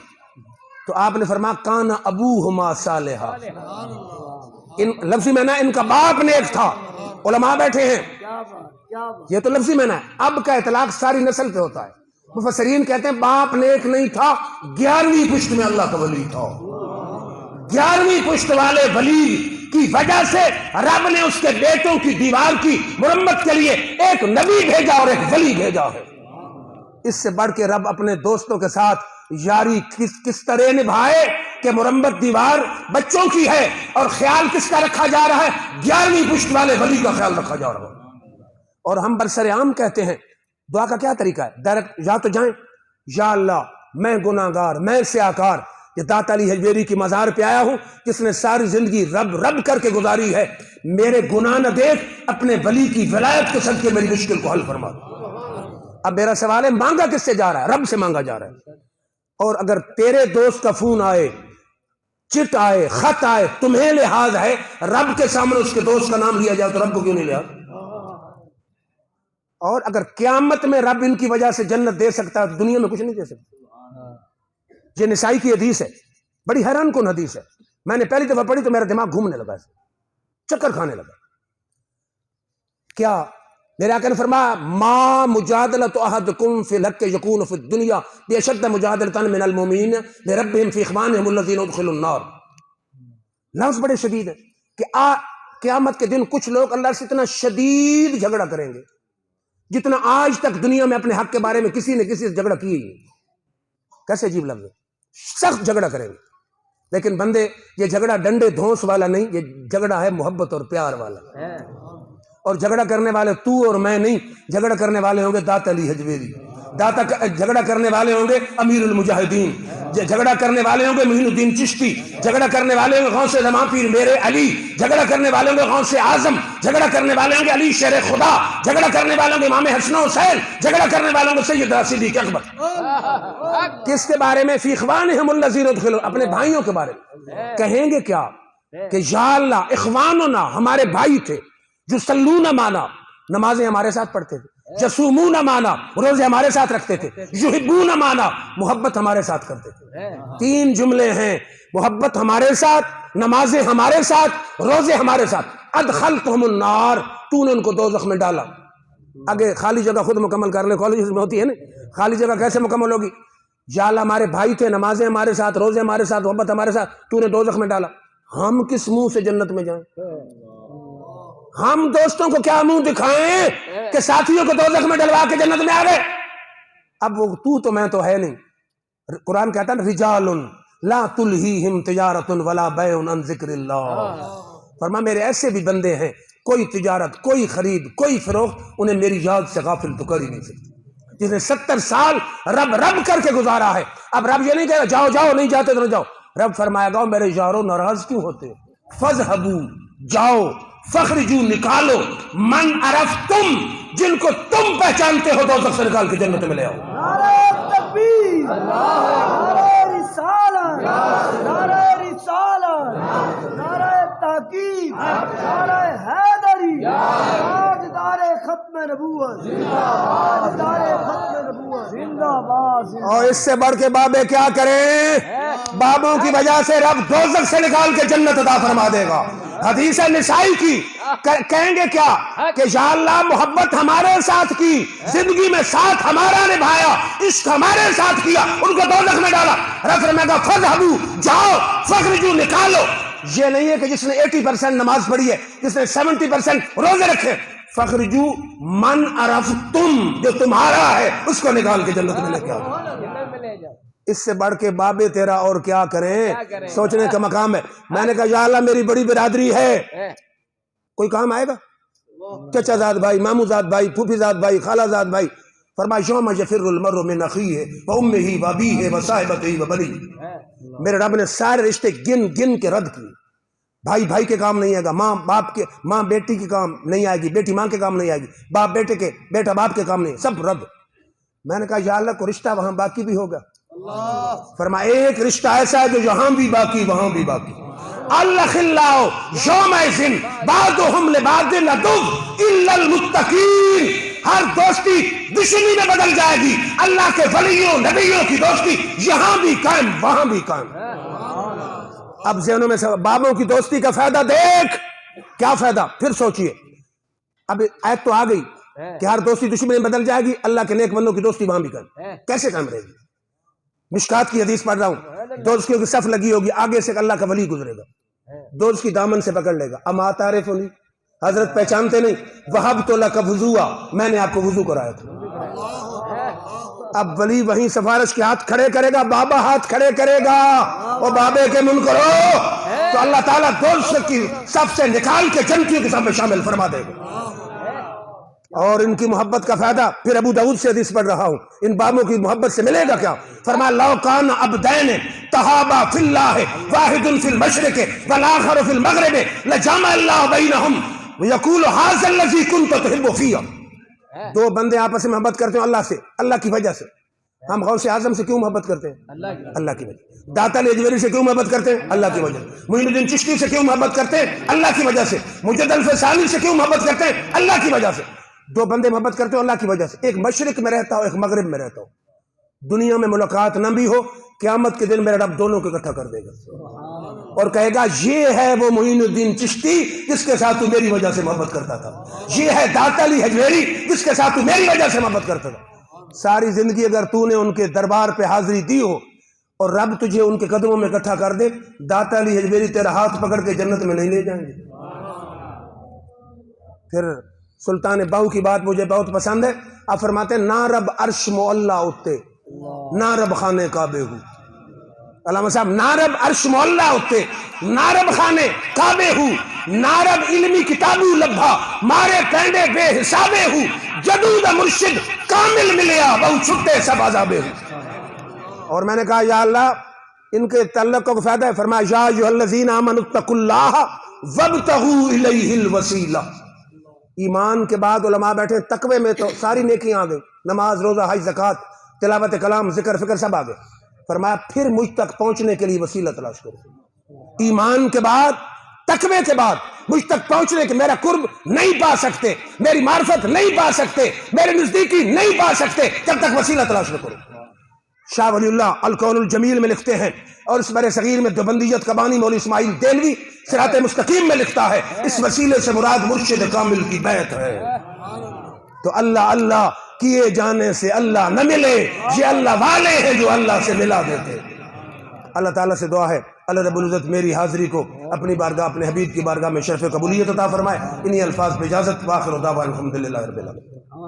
Speaker 2: تو آپ نے فرمایا کان ابوہما صالحا, ان لفظی معنی ان کا باپ نیک تھا. علماء بیٹھے ہیں, یہ تو لفظی معنی ہے. اب کا اطلاق ساری نسل پہ ہوتا ہے. مفسرین کہتے ہیں باپ نیک نہیں تھا, 11ویں پشت میں اللہ کا ولی تھا. 11ویں پشت والے ولی کی وجہ سے رب نے اس کے بیٹوں کی دیوار کی مرمت کے لیے ایک نبی بھیجا اور ایک ولی بھیجا ہے. اس سے بڑھ کے رب اپنے دوستوں کے ساتھ یاری کس طرح نبھائے کہ مرمت دیوار بچوں کی ہے اور خیال کس کا رکھا جا رہا ہے؟ 11ویں پشت والے ولی کا خیال رکھا جا رہا ہے. اور ہم برسر عام کہتے ہیں دعا کا کیا طریقہ ہے؟ ڈائریکٹ یا تو جائیں, یا اللہ میں گناہ گار, میں سیاکار, یہ داتا علی حجویری کی مزار پہ آیا ہوں جس نے ساری زندگی رب رب کر کے گزاری ہے, میرے گناہ نہ دیکھ, اپنے ولی کی ولایت کے صدقے میری مشکل کو حل فرما. اب میرا سوال ہے مانگا کس سے جا رہا ہے؟ رب سے مانگا جا رہا ہے. اور اگر تیرے دوست کا فون آئے, چٹ آئے, خط آئے, تمہیں لحاظ ہے, رب کے سامنے اس کے دوست کا نام لیا جائے تو رب کو کیوں نہیں لحاظ؟ اور اگر قیامت میں رب ان کی وجہ سے جنت دے سکتا ہے تو دنیا میں کچھ نہیں دے سکتا. یہ نسائی کی حدیث ہے, بڑی حیران کن حدیث ہے. میں نے پہلی دفعہ پڑھی تو میرا دماغ گھومنے لگا, چکر کھانے لگا. کیا میرے آقا نے فرمایا ما مجادلۃ احدکم فی الحق یکون فی الدنیا باشد مجادلۃ من المؤمنین لربہم فی اخوانہم الذین ادخلوا النار. لفظ بڑے شدید ہے کہ قیامت کے دن کچھ لوگ اللہ سے اتنا شدید جھگڑا کریں گے جتنا آج تک دنیا میں اپنے حق کے بارے میں کسی نے کسی سے جھگڑا کی ہی. کیسے عجیب لفظ ہے, سخت جھگڑا کریں گے. لیکن بندے یہ جھگڑا ڈنڈے دھونس والا نہیں, یہ جھگڑا ہے محبت اور پیار والا. اور جھگڑا کرنے والے تو اور میں نہیں, جھگڑا کرنے والے ہوں گے داتا علی حجویری, جھگڑا کرنے والے ہوں گے امیر المجاہدین, جھگڑا کرنے والے ہوں گے معین الدین چشتی, جھگڑا کرنے والے ہوں گے غوث زمان پیر میرے علی, جھگڑا کرنے والے ہوں گے غوث اعظم, جھگڑا کرنے والے ہوں گے علی شیر خدا, جھگڑا کرنے والے ہوں گے امام حسن و حسین, جھگڑا کرنے والے ہوں گے سیدنا صدیق اکبر. کس کے بارے میں؟ فی اخوانہم الذین ادخلوا, اپنے بھائیوں کے بارے میں. کہیں گے کیا کہ یا اللہ اخواننا ہمارے بھائی تھے جو سلون مانا, نمازیں ہمارے ساتھ پڑھتے تھے, جسومون مانا روزے ہمارے ساتھ رکھتے تھے, یحبون مانا محبت ہمارے ساتھ کرتے تھے. 3 جملے ہیں, محبت ہمارے ساتھ, نمازیں ہمارے ساتھ, روزے ہمارے ساتھ. ادخلتہم النار, تو نے ان کو دوزخ میں ڈالا. آگے خالی جگہ خود مکمل کر لیں, کالجز میں ہوتی ہے نا, خالی جگہ کیسے مکمل ہوگی؟ یا اللہ ہمارے بھائی تھے, نمازیں ہمارے ساتھ, روزے ہمارے ساتھ, محبت ہمارے ساتھ, تو نے دوزخ میں ڈالا. ہم کس منہ سے جنت میں جائیں؟ ہم دوستوں کو کیا منہ دکھائیں کہ ساتھیوں کو دوزخ میں ڈلوا کے جنت میں آ گئے؟ اب وہ تو میں تو ہے نہیں. قرآن کہتا ہے رجال لا تلہیہم تجارت ولا بیع عن ذکر اللہ. فرما میرے ایسے بھی بندے ہیں کوئی تجارت، کوئی خرید، کوئی فروخت انہیں میری یاد سے غافل تو کر ہی نہیں سکتی. جس نے 70 سال رب رب کر کے گزارا ہے. اب رب یہ نہیں کہہ رہا جاؤ جاؤ، نہیں جاتے تو نہ جاؤ. رب فرمائے گا میرے یارو ناراض کیوں ہوتے ہو؟ فذهبوا، جاؤ، فخرجوا، نکالو، من عرفتم، جن کو تم پہچانتے ہو دوزخ سے نکال کے جنت میں لے آؤ.
Speaker 4: نعرہ تکبیر، نعرہ رسالت، نعرہ رسالت، نعرہ تحقیق، نعرہ حیدری، تاجدار ختم نبوت، تاجدار ختم نبوت، زندہ باد.
Speaker 2: اور اس سے بڑھ کے بابے کیا کریں؟ بابوں کی وجہ سے رب دوزخ سے نکال کے جنت عطا فرما دے گا. حدیث نسائی کی کہیں گے کیا کہ یا اللہ محبت ہمارے ساتھ کی، زندگی میں ساتھ ہمارا نبھایا، عشق ہمارے ساتھ کیا، ان کو دوزخ میں ڈالا. رب فرمائے گا فذهبوا، جاؤ، فخرجوا، نکالو. یہ نہیں ہے کہ جس نے 80% نماز پڑھی ہے، جس نے 70% روزے رکھے. فخرجوا من عرفتم، جو تمہارا ہے اس کو نکال کے جنت میں لے کے آؤ. اس سے بڑھ کے بابے تیرا اور کیا کریں؟ سوچنے کا مقام ہے. میں نے کہا یا اللہ میری بڑی برادری ہے، کوئی کام آئے گا؟ چچا زاد بھائی، مامو زاد بھائی، پھوپھی زاد بھائی، خالہ زاد بھائی. فرمایا یوم یفر المرء من اخیہ وامہ وابیہ وصاحبتہ وبنیہ. میرے رب نے سارے رشتے گن گن کے رد کیے. بھائی بھائی کے کام نہیں آئے گا، ماں باپ کے، ماں بیٹی کے کام نہیں آئے گی، بیٹی ماں کے کام نہیں آئے گی، باپ بیٹے کے، بیٹا باپ کے کام نہیں، سب رد. میں نے کہا یا اللہ کو رشتہ وہاں باقی بھی ہوگا؟ فرمایا ایک رشتہ ایسا ہے جو یہاں بھی باقی وہاں بھی باقی. الخلاء یومئذ بعضهم لبعض عدو الا المتقین. ہر دوستی دشمنی میں بدل جائے گی. اللہ کے ولیوں نبیوں کی دوستی یہاں بھی قائم وہاں بھی قائم. اب ذہنوں میں سے بابوں کی دوستی کا فائدہ دیکھ، کیا فائدہ؟ پھر سوچئے. اب آیت تو آ گئی کہ ہر دوستی دشمنی میں بدل جائے گی، اللہ کے نیک بندوں کی دوستی وہاں بھی قائم. کیسے قائم رہے گی؟ مشکات کی حدیث پڑھ رہا ہوں. دوستیوں کی صف لگی ہوگی، آگے سے اللہ کا ولی گزرے گا، دوست کی دامن سے پکڑ لے گا. اما تعرفنی، حضرت پہچانتے نہیں؟ وہبت لک وضوءا، میں نے آپ کو وضو کرایا تھا. اب ولی وہیں سفارش کے ہاتھ کھڑے کرے گا، بابا ہاتھ کھڑے کرے گا، وہ بابے کے من کرو تو اللہ تعالیٰ دوست کی صف سے نکال کے جنتیوں کے صف میں شامل فرما دے گا. اور ان کی محبت کا فائدہ پھر ابو داؤد سے حدیث پڑھ رہا ہوں. ان بابوں کی محبت سے ملے گا کیا؟ فرمایا لو کان عبدین تہابا فی اللہ واحد فی المشرق والآخر فی المغرب لجمع اللہ بینہم ویقول ھذا الذی کنت تحب فیہ. دو بندے آپس میں محبت کرتے ہیں اللہ سے، اللہ کی وجہ سے. ہم غوث اعظم سے کیوں محبت کرتے ہیں؟ اللہ کی وجہ. داتا الاجویری سے کیوں محبت کرتے ہیں؟ اللہ کی وجہ. معین الدین چشتی سے کیوں محبت کرتے ہیں؟ اللہ کی وجہ سے. مجد الفسانی سے کیوں محبت کرتے ہیں؟ اللہ کی وجہ سے. دو بندے محبت کرتے ہو اللہ کی وجہ سے. ایک مشرق میں رہتا ہو، ایک مغرب میں رہتا ہو. دنیا میں ملاقات نہ بھی ہو، قیامت کے دن میرا رب دونوں کو اکٹھا کر دے گا اور کہے گا یہ ہے وہ معین الدین چشتی جس کے ساتھ تو میری وجہ سے محبت کرتا تھا، یہ ہے داتا علی حجویری جس کے ساتھ تو میری وجہ سے محبت کرتا تھا. ساری زندگی اگر تو نے ان کے دربار پہ حاضری دی ہو اور رب تجھے ان کے قدموں میں اکٹھا کر دے، داتا علی حجویری تیرا ہاتھ پکڑ کے جنت میں نہیں لے جائیں گے. پھر سلطان باہو کی بات مجھے بہت پسند ہے. آپ فرماتے ہیں نا رب عرش معلا اتے نا رب خانے کعبے ہو. علامہ صاحب نا رب عرش معلا اتے نا رب خانے کعبے ہو، نا رب علمی کتابو لبھا مارے پینڈے بے حسابے ہو، جدود مرشد کامل ملیا بہو چھٹے سب عذابے ہو. اور میں نے کہا یا اللہ ان کے تعلق کو فائدہ ہے. فرمایا یا ایھا الذین آمنوا اتقوا اللہ وابتغوا الیہ الوسیلہ. ایمان کے بعد علماء بیٹھے، تقوی میں تو ساری نیکیاں آ گئی، نماز، روزہ، حج، زکوٰۃ، تلاوت کلام، ذکر فکر سب آ گئے. فرمایا پھر مجھ تک پہنچنے کے لیے وسیلہ تلاش کرو. ایمان کے بعد، تقوی کے بعد مجھ تک پہنچنے کے میرا قرب نہیں پا سکتے، میری معرفت نہیں پا سکتے، میرے نزدیکی نہیں پا سکتے جب تک وسیلہ تلاش نہ کرو. شاہ ولی اللہ الکون الجمیل میں لکھتے ہیں، اور اس بر صغیر میں دیوبندیت کا بانی مولوی اسماعیل دہلوی صراط مستقیم میں لکھتا ہے اس وسیلے سے مراد مرشد کامل کی بیعت ہے. تو اللہ اللہ کیے جانے سے اللہ نہ ملے، یہ اللہ والے ہیں جو اللہ سے ملا دیتے. اللہ تعالیٰ سے دعا ہے اللہ رب العزت میری حاضری کو اپنی بارگاہ اپنے حبیب کی بارگاہ میں شرف قبولیت عطا فرمائے. انہی الفاظ پہ اجازت. وآخر دعوانا الحمدللہ رب العالمین.